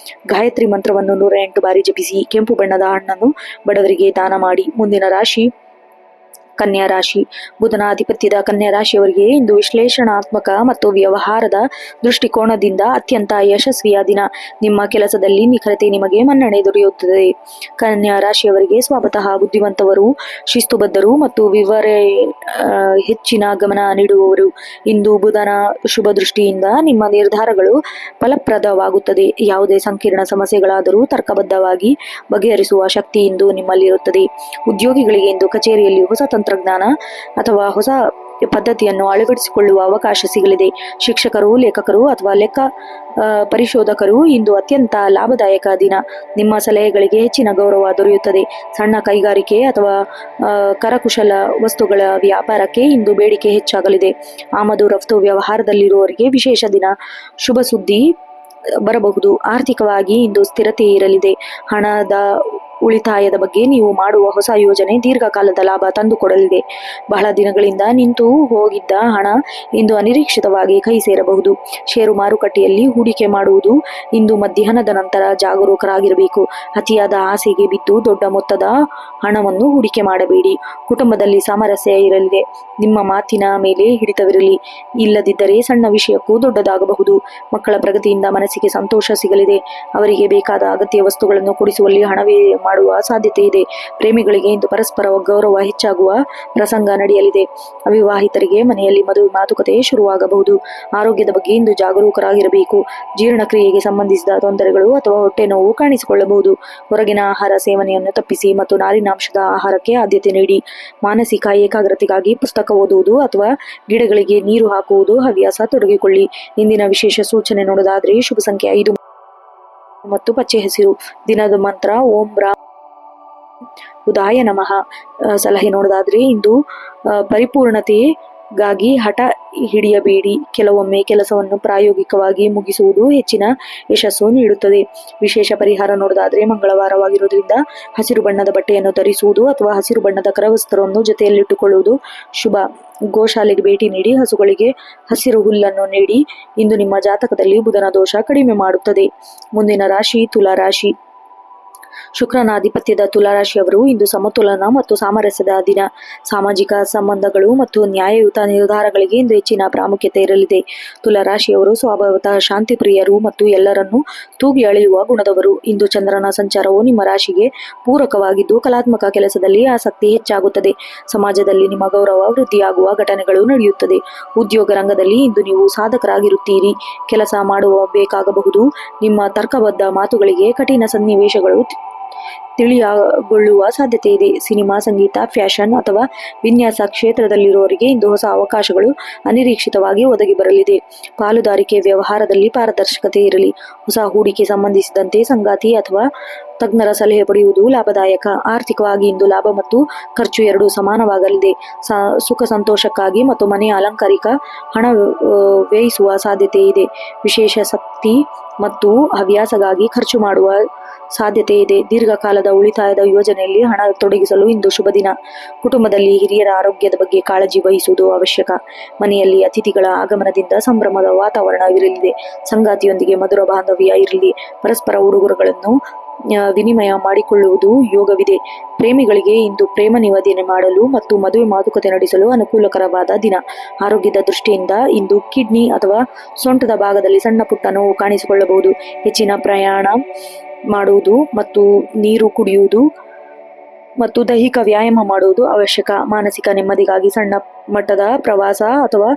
ಗಾಯತ್ರಿ ಮಂತ್ರವನ್ನು 108 ಬಾರಿ ಜಪಿಸಿ. ಕೆಂಪು ಬಣ್ಣದ ಹಣ್ಣನ್ನು ಬಡವರಿಗೆ ದಾನ ಮಾಡಿ. ಮುಂದಿನ ರಾಶಿ ಕನ್ಯಾ ರಾಶಿ. ಬುಧನ ಆಧಿಪತ್ಯದ ಕನ್ಯಾ ರಾಶಿಯವರಿಗೆ ಇಂದು ವಿಶ್ಲೇಷಣಾತ್ಮಕ ಮತ್ತು ವ್ಯವಹಾರದ ದೃಷ್ಟಿಕೋನದಿಂದ ಅತ್ಯಂತ ಯಶಸ್ವಿಯ ದಿನ. ನಿಮ್ಮ ಕೆಲಸದಲ್ಲಿ ನಿಖರತೆ ನಿಮಗೆ ಮನ್ನಣೆ ದೊರೆಯುತ್ತದೆ. ಕನ್ಯಾ ರಾಶಿಯವರಿಗೆ ಸ್ವತಃ ಬುದ್ಧಿವಂತವರು, ಶಿಸ್ತುಬದ್ಧರು ಮತ್ತು ಹೆಚ್ಚಿನ ಗಮನ ನೀಡುವವರು. ಇಂದು ಬುಧನ ಶುಭ ದೃಷ್ಟಿಯಿಂದ ನಿಮ್ಮ ನಿರ್ಧಾರಗಳು ಫಲಪ್ರದವಾಗುತ್ತದೆ. ಯಾವುದೇ ಸಂಕೀರ್ಣ ಸಮಸ್ಯೆಗಳಾದರೂ ತರ್ಕಬದ್ಧವಾಗಿ ಬಗೆಹರಿಸುವ ಶಕ್ತಿ ಇಂದು ನಿಮ್ಮಲ್ಲಿರುತ್ತದೆ. ಉದ್ಯೋಗಿಗಳಿಗೆ ಇಂದು ಕಚೇರಿಯಲ್ಲಿ ಹೊಸ ತಂತ್ರಜ್ಞಾನ ಅಥವಾ ಹೊಸ ಪದ್ಧತಿಯನ್ನು ಅಳವಡಿಸಿಕೊಳ್ಳುವ ಅವಕಾಶ ಸಿಗಲಿದೆ. ಶಿಕ್ಷಕರು, ಲೇಖಕರು ಅಥವಾ ಲೆಕ್ಕ ಪರಿಶೋಧಕರು ಇಂದು ಅತ್ಯಂತ ಲಾಭದಾಯಕ ದಿನ. ನಿಮ್ಮ ಸಲಹೆಗಳಿಗೆ ಹೆಚ್ಚಿನ ಗೌರವ ದೊರೆಯುತ್ತದೆ. ಸಣ್ಣ ಕೈಗಾರಿಕೆ ಅಥವಾ ಕರಕುಶಲ ವಸ್ತುಗಳ ವ್ಯಾಪಾರಕ್ಕೆ ಇಂದು ಬೇಡಿಕೆ ಹೆಚ್ಚಾಗಲಿದೆ. ಆಮದು ರಫ್ತು ವ್ಯವಹಾರದಲ್ಲಿರುವವರಿಗೆ ವಿಶೇಷ ದಿನ. ಶುಭ ಸುದ್ದಿ ಬರಬಹುದು. ಆರ್ಥಿಕವಾಗಿ ಇಂದು ಸ್ಥಿರತೆ ಇರಲಿದೆ. ಹಣದ ಉಳಿತಾಯದ ಬಗ್ಗೆ ನೀವು ಮಾಡುವ ಹೊಸ ಯೋಜನೆ ದೀರ್ಘಕಾಲದ ಲಾಭ ತಂದುಕೊಡಲಿದೆ. ಬಹಳ ದಿನಗಳಿಂದ ನಿಂತು ಹೋಗಿದ್ದ ಹಣ ಇಂದು ಅನಿರೀಕ್ಷಿತವಾಗಿ ಕೈ ಸೇರಬಹುದು. ಷೇರು ಮಾರುಕಟ್ಟೆಯಲ್ಲಿ ಹೂಡಿಕೆ ಮಾಡುವುದು ಇಂದು ಮಧ್ಯಾಹ್ನದ ನಂತರ ಜಾಗರೂಕರಾಗಿರಬೇಕು. ಅತಿಯಾದ ಆಸೆಗೆ ಬಿದ್ದು ದೊಡ್ಡ ಮೊತ್ತದ ಹಣವನ್ನು ಹೂಡಿಕೆ ಮಾಡಬೇಡಿ. ಕುಟುಂಬದಲ್ಲಿ ಸಾಮರಸ್ಯ ಇರಲಿದೆ. ನಿಮ್ಮ ಮಾತಿನ ಮೇಲೆ ಹಿಡಿತವಿರಲಿ. ಇಲ್ಲದಿದ್ದರೆ ಸಣ್ಣ ವಿಷಯಕ್ಕೂ ದೊಡ್ಡದಾಗಬಹುದು. ಮಕ್ಕಳ ಪ್ರಗತಿಯಿಂದ ಮನಸ್ಸಿಗೆ ಸಂತೋಷ ಸಿಗಲಿದೆ. ಅವರಿಗೆ ಬೇಕಾದ ಅಗತ್ಯ ವಸ್ತುಗಳನ್ನು ಕೊಡಿಸುವಲ್ಲಿ ಹಣವೇ ಮಾಡುವ ಸಾಧ್ಯತೆ ಇದೆ. ಪ್ರೇಮಿಗಳಿಗೆ ಇಂದು ಪರಸ್ಪರ ಗೌರವ ಹೆಚ್ಚಾಗುವ ಪ್ರಸಂಗ ನಡೆಯಲಿದೆ. ಅವಿವಾಹಿತರಿಗೆ ಮನೆಯಲ್ಲಿ ಮದುವೆ ಮಾತುಕತೆ ಶುರುವಾಗಬಹುದು. ಆರೋಗ್ಯದ ಬಗ್ಗೆ ಇಂದು ಜಾಗರೂಕರಾಗಿರಬೇಕು. ಜೀರ್ಣಕ್ರಿಯೆಗೆ ಸಂಬಂಧಿಸಿದ ತೊಂದರೆಗಳು ಅಥವಾ ಹೊಟ್ಟೆ ನೋವು ಕಾಣಿಸಿಕೊಳ್ಳಬಹುದು. ಹೊರಗಿನ ಆಹಾರ ಸೇವನೆಯನ್ನು ತಪ್ಪಿಸಿ ಮತ್ತು ನಾರಿನಾಂಶದ ಆಹಾರಕ್ಕೆ ಆದ್ಯತೆ ನೀಡಿ. ಮಾನಸಿಕ ಏಕಾಗ್ರತೆಗಾಗಿ ಪುಸ್ತಕ ಓದುವುದು ಅಥವಾ ಗಿಡಗಳಿಗೆ ನೀರು ಹಾಕುವುದು ಹವ್ಯಾಸ ತೊಡಗಿಕೊಳ್ಳಿ. ಇಂದಿನ ವಿಶೇಷ ಸೂಚನೆ ನೋಡೋದಾದ್ರೆ ಶುಭ ಸಂಖ್ಯೆ 5 ಮತ್ತು ಪಚ್ಚೆ ಹಸಿರು. ದಿನದ ಮಂತ್ರ ಓಂ ರಾಮ್ ಉದಾಯ ನಮಃ. ಸಲಹೆ ನೋಡೋದಾದ್ರೆ ಇಂದು ಪರಿಪೂರ್ಣತೆಗಾಗಿ ಹಠ ಹಿಡಿಯಬೇಡಿ. ಕೆಲವೊಮ್ಮೆ ಕೆಲಸವನ್ನು ಪ್ರಾಯೋಗಿಕವಾಗಿ ಮುಗಿಸುವುದು ಹೆಚ್ಚಿನ ಯಶಸ್ಸು ನೀಡುತ್ತದೆ. ವಿಶೇಷ ಪರಿಹಾರ ನೋಡೋದಾದ್ರೆ ಮಂಗಳವಾರವಾಗಿರುವುದರಿಂದ ಹಸಿರು ಬಣ್ಣದ ಬಟ್ಟೆಯನ್ನು ಧರಿಸುವುದು ಅಥವಾ ಹಸಿರು ಬಣ್ಣದ ಕರವಸ್ತ್ರವನ್ನು ಜೊತೆಯಲ್ಲಿಟ್ಟುಕೊಳ್ಳುವುದು ಶುಭ. ಗೋಶಾಲೆಗೆ ಭೇಟಿ ನೀಡಿ ಹಸುಗಳಿಗೆ ಹಸಿರು ಹುಲ್ಲನ್ನು ನೀಡಿ. ಇಂದು ನಿಮ್ಮ ಜಾತಕದಲ್ಲಿ ಬುಧನ ದೋಷ ಕಡಿಮೆ ಮಾಡುತ್ತದೆ. ಮುಂದಿನ ರಾಶಿ ತುಲಾ ರಾಶಿ. ಶುಕ್ರನ ಆಧಿಪತ್ಯದ ತುಲಾರಾಶಿಯವರು ಇಂದು ಸಮತೋಲನ ಮತ್ತು ಸಾಮರಸ್ಯದ ದಿನ. ಸಾಮಾಜಿಕ ಸಂಬಂಧಗಳು ಮತ್ತು ನ್ಯಾಯಯುತ ನಿರ್ಧಾರಗಳಿಗೆ ಇಂದು ಹೆಚ್ಚಿನ ಪ್ರಾಮುಖ್ಯತೆ ಇರಲಿದೆ. ತುಲಾರಾಶಿಯವರು ಸ್ವಭಾವತಃ ಶಾಂತಿ ಪ್ರಿಯರು ಮತ್ತು ಎಲ್ಲರನ್ನೂ ತೂಗಿ ಅಳೆಯುವ ಗುಣದವರು. ಇಂದು ಚಂದ್ರನ ಸಂಚಾರವು ನಿಮ್ಮ ರಾಶಿಗೆ ಪೂರಕವಾಗಿದ್ದು ಕಲಾತ್ಮಕ ಕೆಲಸದಲ್ಲಿ ಆಸಕ್ತಿ ಹೆಚ್ಚಾಗುತ್ತದೆ. ಸಮಾಜದಲ್ಲಿ ನಿಮ್ಮ ಗೌರವ ವೃದ್ಧಿಯಾಗುವ ಘಟನೆಗಳು ನಡೆಯುತ್ತದೆ. ಉದ್ಯೋಗ ರಂಗದಲ್ಲಿ ಇಂದು ನೀವು ಸಾಧಕರಾಗಿರುತ್ತೀರಿ. ಕೆಲಸ ಮಾಡಬೇಕಾಗಬಹುದು. ನಿಮ್ಮ ತರ್ಕಬದ್ಧ ಮಾತುಗಳಿಗೆ ಕಠಿಣ ಸನ್ನಿವೇಶಗಳು ತಿಳಿಯಗೊಳ್ಳುವ ಸಾಧ್ಯತೆ ಇದೆ. ಸಿನಿಮಾ, ಸಂಗೀತ, ಫ್ಯಾಷನ್ ಅಥವಾ ವಿನ್ಯಾಸ ಕ್ಷೇತ್ರದಲ್ಲಿರುವವರಿಗೆ ಇಂದು ಹೊಸ ಅವಕಾಶಗಳು ಅನಿರೀಕ್ಷಿತವಾಗಿ ಒದಗಿ ಬರಲಿದೆ. ಪಾಲುದಾರಿಕೆ ವ್ಯವಹಾರದಲ್ಲಿ ಪಾರದರ್ಶಕತೆ ಇರಲಿ. ಹೊಸ ಹೂಡಿಕೆ ಸಂಬಂಧಿಸಿದಂತೆ ಸಂಗಾತಿ ಅಥವಾ ತಜ್ಞರ ಸಲಹೆ ಪಡೆಯುವುದು ಲಾಭದಾಯಕ. ಆರ್ಥಿಕವಾಗಿ ಇಂದು ಲಾಭ ಮತ್ತು ಖರ್ಚು ಎರಡೂ ಸಮಾನವಾಗಲಿದೆ. ಸುಖ ಸಂತೋಷಕ್ಕಾಗಿ ಮತ್ತು ಮನೆಯ ಅಲಂಕಾರಿಕ ಹಣ ವ್ಯಯಿಸುವ ಸಾಧ್ಯತೆ ಇದೆ. ವಿಶೇಷ ಶಕ್ತಿ ಮತ್ತು ಹವ್ಯಾಸಗಾಗಿ ಖರ್ಚು ಮಾಡುವ ಸಾಧ್ಯತೆ ಇದೆ. ದೀರ್ಘಕಾಲದ ಉಳಿತಾಯದ ಯೋಜನೆಯಲ್ಲಿ ಹಣ ತೊಡಗಿಸಲು ಇಂದು ಶುಭ ದಿನ. ಕುಟುಂಬದಲ್ಲಿ ಹಿರಿಯರ ಆರೋಗ್ಯದ ಬಗ್ಗೆ ಕಾಳಜಿ ವಹಿಸುವುದು ಅವಶ್ಯಕ. ಮನೆಯಲ್ಲಿ ಅತಿಥಿಗಳ ಆಗಮನದಿಂದ ಸಂಭ್ರಮದ ವಾತಾವರಣವಿರಲಿದೆ. ಸಂಗಾತಿಯೊಂದಿಗೆ ಮಧುರ ಬಾಂಧವ್ಯ ಇರಲಿ. ಪರಸ್ಪರ ಉಡುಗೊರೆಗಳನ್ನು ವಿನಿಮಯ ಮಾಡಿಕೊಳ್ಳುವುದು ಯೋಗವಿದೆ. ಪ್ರೇಮಿಗಳಿಗೆ ಇಂದು ಪ್ರೇಮ ನಿವೇದನೆ ಮಾಡಲು ಮತ್ತು ಮದುವೆ ಮಾತುಕತೆ ನಡೆಸಲು ಅನುಕೂಲಕರವಾದ ದಿನ. ಆರೋಗ್ಯದ ದೃಷ್ಟಿಯಿಂದ ಇಂದು ಕಿಡ್ನಿ ಅಥವಾ ಸೊಂಟದ ಭಾಗದಲ್ಲಿ ಸಣ್ಣ ಪುಟ್ಟ ನೋವು ಕಾಣಿಸಿಕೊಳ್ಳಬಹುದು. ಹೆಚ್ಚಿನ ಪ್ರಯಾಣ ಮಾಡುವುದು ಮತ್ತು ನೀರು ಕುಡಿಯುವುದು ಮತ್ತು ದೈಹಿಕ ವ್ಯಾಯಾಮ ಮಾಡುವುದು ಅವಶ್ಯಕ. ಮಾನಸಿಕ ನೆಮ್ಮದಿಗಾಗಿ ಸಣ್ಣ ಮಟ್ಟದ ಪ್ರವಾಸ ಅಥವಾ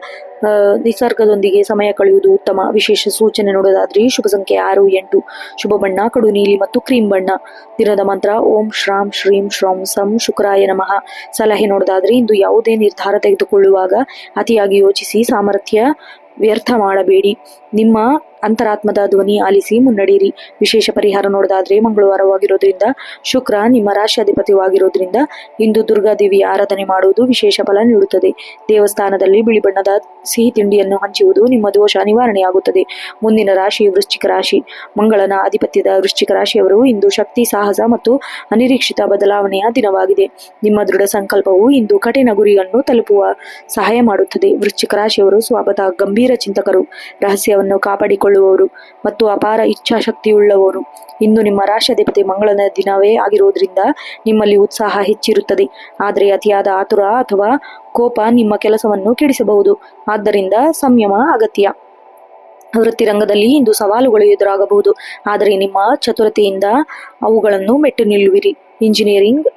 ನಿಸರ್ಗದೊಂದಿಗೆ ಸಮಯ ಕಳೆಯುವುದು ಉತ್ತಮ. ವಿಶೇಷ ಸೂಚನೆ ನೋಡೋದಾದ್ರೆ ಶುಭ ಸಂಖ್ಯೆ 6, 8. ಶುಭ ಬಣ್ಣ ಕಡು ನೀಲಿ ಮತ್ತು ಕ್ರೀಮ್ ಬಣ್ಣ. ದಿನದ ಮಂತ್ರ ಓಂ ಶ್ರಾಂ ಶ್ರೀಂ ಶ್ರೌಂ ಸಂ ಶುಕ್ರಾಯ ನಮಃ. ಸಲಹೆ ನೋಡೋದಾದ್ರೆ ಇಂದು ಯಾವುದೇ ನಿರ್ಧಾರ ತೆಗೆದುಕೊಳ್ಳುವಾಗ ಅತಿಯಾಗಿ ಯೋಚಿಸಿ ಸಾಮರ್ಥ್ಯ ವ್ಯರ್ಥ ಮಾಡಬೇಡಿ. ನಿಮ್ಮ ಅಂತರಾತ್ಮದ ಧ್ವನಿ ಆಲಿಸಿ ಮುನ್ನಡೆಯಿರಿ. ವಿಶೇಷ ಪರಿಹಾರ ನೋಡೋದಾದ್ರೆ ಮಂಗಳವಾರವಾಗಿರೋದ್ರಿಂದ ಶುಕ್ರ ನಿಮ್ಮ ರಾಶಿಯಾಧಿಪತಿವಾಗಿರೋದ್ರಿಂದ ಇಂದು ದುರ್ಗಾದೇವಿಯ ಆರಾಧನೆ ಮಾಡುವುದು ವಿಶೇಷ ಫಲ ನೀಡುತ್ತದೆ. ದೇವಸ್ಥಾನದಲ್ಲಿ ಬಿಳಿ ಬಣ್ಣದ ಸಿಹಿ ತಿಂಡಿಯನ್ನು ಹಂಚುವುದು ನಿಮ್ಮ ದೋಷ ನಿವಾರಣೆಯಾಗುತ್ತದೆ. ಮುಂದಿನ ರಾಶಿ ವೃಶ್ಚಿಕ ರಾಶಿ. ಮಂಗಳನ ಆಧಿಪತ್ಯದ ವೃಶ್ಚಿಕ ರಾಶಿಯವರು ಇಂದು ಶಕ್ತಿ, ಸಾಹಸ ಮತ್ತು ಅನಿರೀಕ್ಷಿತ ಬದಲಾವಣೆಯ ದಿನವಾಗಿದೆ. ನಿಮ್ಮ ದೃಢ ಸಂಕಲ್ಪವು ಇಂದು ಕಠಿಣ ಗುರಿಯನ್ನು ತಲುಪುವ ಸಹಾಯ ಮಾಡುತ್ತದೆ. ವೃಶ್ಚಿಕ ರಾಶಿಯವರು ಸ್ವತಃ ಗಂಭೀರ ಚಿಂತಕರು, ರಹಸ್ಯವನ್ನು ಕಾಪಾಡಿಕೊಳ್ಳುವವರು ಮತ್ತು ಅಪಾರ ಇಚ್ಛಾಶಕ್ತಿಯುಳ್ಳವರು. ಇಂದು ನಿಮ್ಮ ರಾಶಿಯಾಧಿಪತಿ ಮಂಗಳನ ದಿನವೇ ಆಗಿರುವುದರಿಂದ ನಿಮ್ಮಲ್ಲಿ ಉತ್ಸಾಹ ಹೆಚ್ಚಿರುತ್ತದೆ. ಆದರೆ ಅತಿಯಾದ ಆತುರ ಅಥವಾ ಕೋಪ ನಿಮ್ಮ ಕೆಲಸವನ್ನು ಕೆಡಿಸಬಹುದು. ಆದ್ದರಿಂದ ಸಂಯಮ ಅಗತ್ಯ. ವೃತ್ತಿರಂಗದಲ್ಲಿ ಇಂದು ಸವಾಲುಗಳು ಎದುರಾಗಬಹುದು, ಆದರೆ ನಿಮ್ಮ ಚತುರತೆಯಿಂದ ಅವುಗಳನ್ನು ಮೆಟ್ಟು ನಿಲ್ಲುವಿರಿ. ಇಂಜಿನಿಯರಿಂಗ್,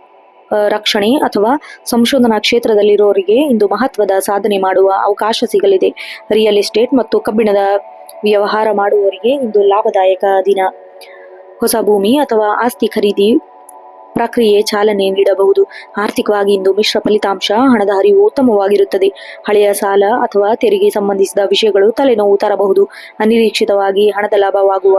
ರಕ್ಷಣೆ ಅಥವಾ ಸಂಶೋಧನಾ ಕ್ಷೇತ್ರದಲ್ಲಿರುವವರಿಗೆ ಇಂದು ಮಹತ್ವದ ಸಾಧನೆ ಮಾಡುವ ಅವಕಾಶ ಸಿಗಲಿದೆ. ರಿಯಲ್ ಎಸ್ಟೇಟ್ ಮತ್ತು ಕಬ್ಬಿಣದ ವ್ಯವಹಾರ ಮಾಡುವವರಿಗೆ ಇಂದು ಲಾಭದಾಯಕ ದಿನ. ಹೊಸ ಭೂಮಿ ಅಥವಾ ಆಸ್ತಿ ಖರೀದಿ ಪ್ರಕ್ರಿಯೆ ಚಾಲನೆ ನೀಡಬಹುದು. ಆರ್ಥಿಕವಾಗಿ ಇಂದು ಮಿಶ್ರ ಫಲಿತಾಂಶ. ಹಣದ ಹರಿವು ಉತ್ತಮವಾಗಿರುತ್ತದೆ. ಹಳೆಯ ಸಾಲ ಅಥವಾ ತೆರಿಗೆ ಸಂಬಂಧಿಸಿದ ವಿಷಯಗಳು ತಲೆನೋವು ತರಬಹುದು. ಅನಿರೀಕ್ಷಿತವಾಗಿ ಹಣದ ಲಾಭವಾಗುವ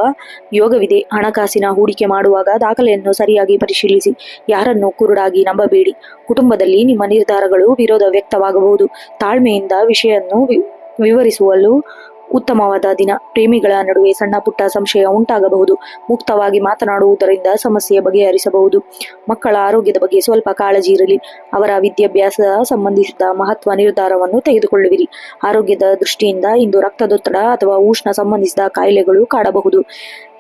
ಯೋಗವಿದೆ. ಹಣಕಾಸಿನ ಹೂಡಿಕೆ ಮಾಡುವಾಗ ದಾಖಲೆಯನ್ನು ಸರಿಯಾಗಿ ಪರಿಶೀಲಿಸಿ. ಯಾರನ್ನು ಕುರುಡಾಗಿ ನಂಬಬೇಡಿ. ಕುಟುಂಬದಲ್ಲಿ ನಿಮ್ಮ ನಿರ್ಧಾರಗಳು ವಿರೋಧ ವ್ಯಕ್ತವಾಗಬಹುದು. ತಾಳ್ಮೆಯಿಂದ ವಿಷಯವನ್ನು ವಿವರಿಸುವಲು ಉತ್ತಮವಾದ ದಿನ. ಪ್ರೇಮಿಗಳ ನಡುವೆ ಸಣ್ಣ ಪುಟ್ಟ ಸಂಶಯ ಉಂಟಾಗಬಹುದು. ಮುಕ್ತವಾಗಿ ಮಾತನಾಡುವುದರಿಂದ ಸಮಸ್ಯೆ ಬಗೆಹರಿಸಬಹುದು. ಮಕ್ಕಳ ಆರೋಗ್ಯದ ಬಗ್ಗೆ ಸ್ವಲ್ಪ ಕಾಳಜಿ ಇರಲಿ. ಅವರ ವಿದ್ಯಾಭ್ಯಾಸ ಸಂಬಂಧಿಸಿದ ಮಹತ್ವ ನಿರ್ಧಾರವನ್ನು ತೆಗೆದುಕೊಳ್ಳುವಿರಿ. ಆರೋಗ್ಯದ ದೃಷ್ಟಿಯಿಂದ ಇಂದು ರಕ್ತದೊತ್ತಡ ಅಥವಾ ಉಷ್ಣ ಸಂಬಂಧಿಸಿದ ಕಾಯಿಲೆಗಳು ಕಾಡಬಹುದು.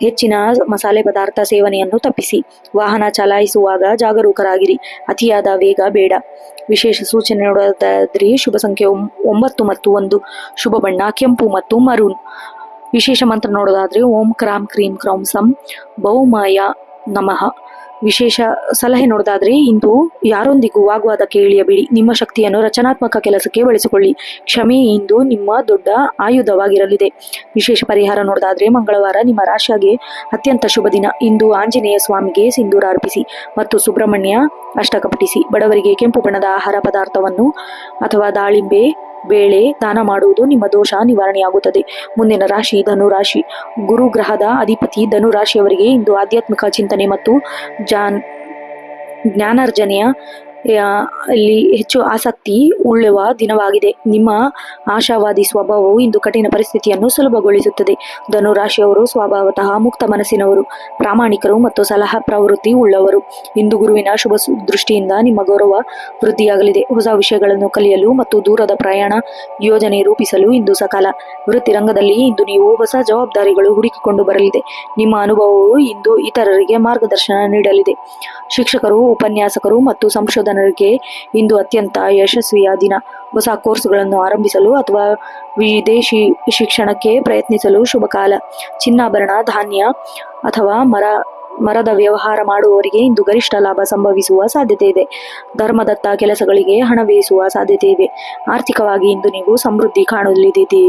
ಹೆಚ್ಚಿನ ಮಸಾಲೆ ಪದಾರ್ಥ ಸೇವನೆಯನ್ನು ತಪ್ಪಿಸಿ. ವಾಹನ ಚಲಾಯಿಸುವಾಗ ಜಾಗರೂಕರಾಗಿರಿ. ಅತಿಯಾದ ವೇಗ ಬೇಡ. ವಿಶೇಷ ಸೂಚನೆ ನೋಡೋದಾದ್ರೆ ಶುಭ ಸಂಖ್ಯೆ 9 ಮತ್ತು 1. ಶುಭ ಬಣ್ಣ ಕೆಂಪು ಮತ್ತು ಮರೂನ್. ವಿಶೇಷ ಮಂತ್ರ ನೋಡೋದಾದ್ರೆ ಓಂ ಕ್ರಾಂ ಕ್ರೀಂ ಕ್ರೌಂ ಸಂ ಭೌಮಾಯ ನಮಃ. ವಿಶೇಷ ಸಲಹೆ ನೋಡೋದಾದ್ರೆ ಇಂದು ಯಾರೊಂದಿಗೂ ವಾಗ್ವಾದಕ್ಕೆ ಇಳಿಯಬೇಡಿ. ನಿಮ್ಮ ಶಕ್ತಿಯನ್ನು ರಚನಾತ್ಮಕ ಕೆಲಸಕ್ಕೆ ಬಳಸಿಕೊಳ್ಳಿ. ಕ್ಷಮೆ ಇಂದು ನಿಮ್ಮ ದೊಡ್ಡ ಆಯುಧವಾಗಿರಲಿದೆ. ವಿಶೇಷ ಪರಿಹಾರ ನೋಡೋದಾದ್ರೆ ಮಂಗಳವಾರ ನಿಮ್ಮ ರಾಶಿಯಾಗೆ ಅತ್ಯಂತ ಶುಭ ದಿನ. ಇಂದು ಆಂಜನೇಯ ಸ್ವಾಮಿಗೆ ಸಿಂಧೂರ ಅರ್ಪಿಸಿ ಮತ್ತು ಸುಬ್ರಹ್ಮಣ್ಯ ಅಷ್ಟಕ ಪಠಿಸಿ. ಬಡವರಿಗೆ ಕೆಂಪು ಬಣ್ಣದ ಆಹಾರ ಪದಾರ್ಥವನ್ನು ಅಥವಾ ದಾಳಿಂಬೆ ಬೇಳೆ ದಾನ ಮಾಡುವುದು ನಿಮ್ಮ ದೋಷ ನಿವಾರಣೆಯಾಗುತ್ತದೆ. ಮುಂದಿನ ರಾಶಿ ಧನುರಾಶಿ. ಗುರು ಗ್ರಹದ ಅಧಿಪತಿ ಧನುರಾಶಿಯವರಿಗೆ ಇಂದು ಆಧ್ಯಾತ್ಮಿಕ ಚಿಂತನೆ ಮತ್ತು ಜ್ಞಾನಾರ್ಜನೆಯ ಅಲ್ಲಿ ಹೆಚ್ಚು ಆಸಕ್ತಿ ಉಳ್ಳುವ ದಿನವಾಗಿದೆ. ನಿಮ್ಮ ಆಶಾವಾದಿ ಸ್ವಭಾವವು ಇಂದು ಕಠಿಣ ಪರಿಸ್ಥಿತಿಯನ್ನು ಸುಲಭಗೊಳಿಸುತ್ತದೆ. ಧನುರಾಶಿಯವರು ಸ್ವಭಾವತಃ ಮುಕ್ತ ಮನಸ್ಸಿನವರು, ಪ್ರಾಮಾಣಿಕರು ಮತ್ತು ಸಲಹಾ ಪ್ರವೃತ್ತಿ ಉಳ್ಳವರು. ಇಂದು ಗುರುವಿನ ಶುಭ ದೃಷ್ಟಿಯಿಂದ ನಿಮ್ಮ ಗೌರವ ವೃದ್ಧಿಯಾಗಲಿದೆ. ಹೊಸ ವಿಷಯಗಳನ್ನು ಕಲಿಯಲು ಮತ್ತು ದೂರದ ಪ್ರಯಾಣ ಯೋಜನೆ ರೂಪಿಸಲು ಇಂದು ಸಕಾಲ. ವೃತ್ತಿರಂಗದಲ್ಲಿ ಇಂದು ನೀವು ಹೊಸ ಜವಾಬ್ದಾರಿಗಳು ಹುಡುಕಿಕೊಂಡು ಬರಲಿದೆ. ನಿಮ್ಮ ಅನುಭವವು ಇಂದು ಇತರರಿಗೆ ಮಾರ್ಗದರ್ಶನ ನೀಡಲಿದೆ. ಶಿಕ್ಷಕರು, ಉಪನ್ಯಾಸಕರು ಮತ್ತು ಸಂಶೋಧನರಿಗೆ ಇಂದು ಅತ್ಯಂತ ಯಶಸ್ವಿಯ ದಿನ. ಹೊಸ ಕೋರ್ಸ್ಗಳನ್ನು ಆರಂಭಿಸಲು ಅಥವಾ ವಿದೇಶಿ ಶಿಕ್ಷಣಕ್ಕೆ ಪ್ರಯತ್ನಿಸಲು ಶುಭ ಕಾಲ. ಚಿನ್ನಾಭರಣ, ಧಾನ್ಯ ಅಥವಾ ಮರದ ವ್ಯವಹಾರ ಮಾಡುವವರಿಗೆ ಇಂದು ಗರಿಷ್ಠ ಲಾಭ ಸಂಭವಿಸುವ ಸಾಧ್ಯತೆ ಇದೆ. ಧರ್ಮದತ್ತ ಕೆಲಸಗಳಿಗೆ ಹಣ ವ್ಯಯಿಸುವ ಸಾಧ್ಯತೆ ಇದೆ. ಆರ್ಥಿಕವಾಗಿ ಇಂದು ನೀವು ಸಮೃದ್ಧಿ ಕಾಣಲಿದ್ದೀರಿ.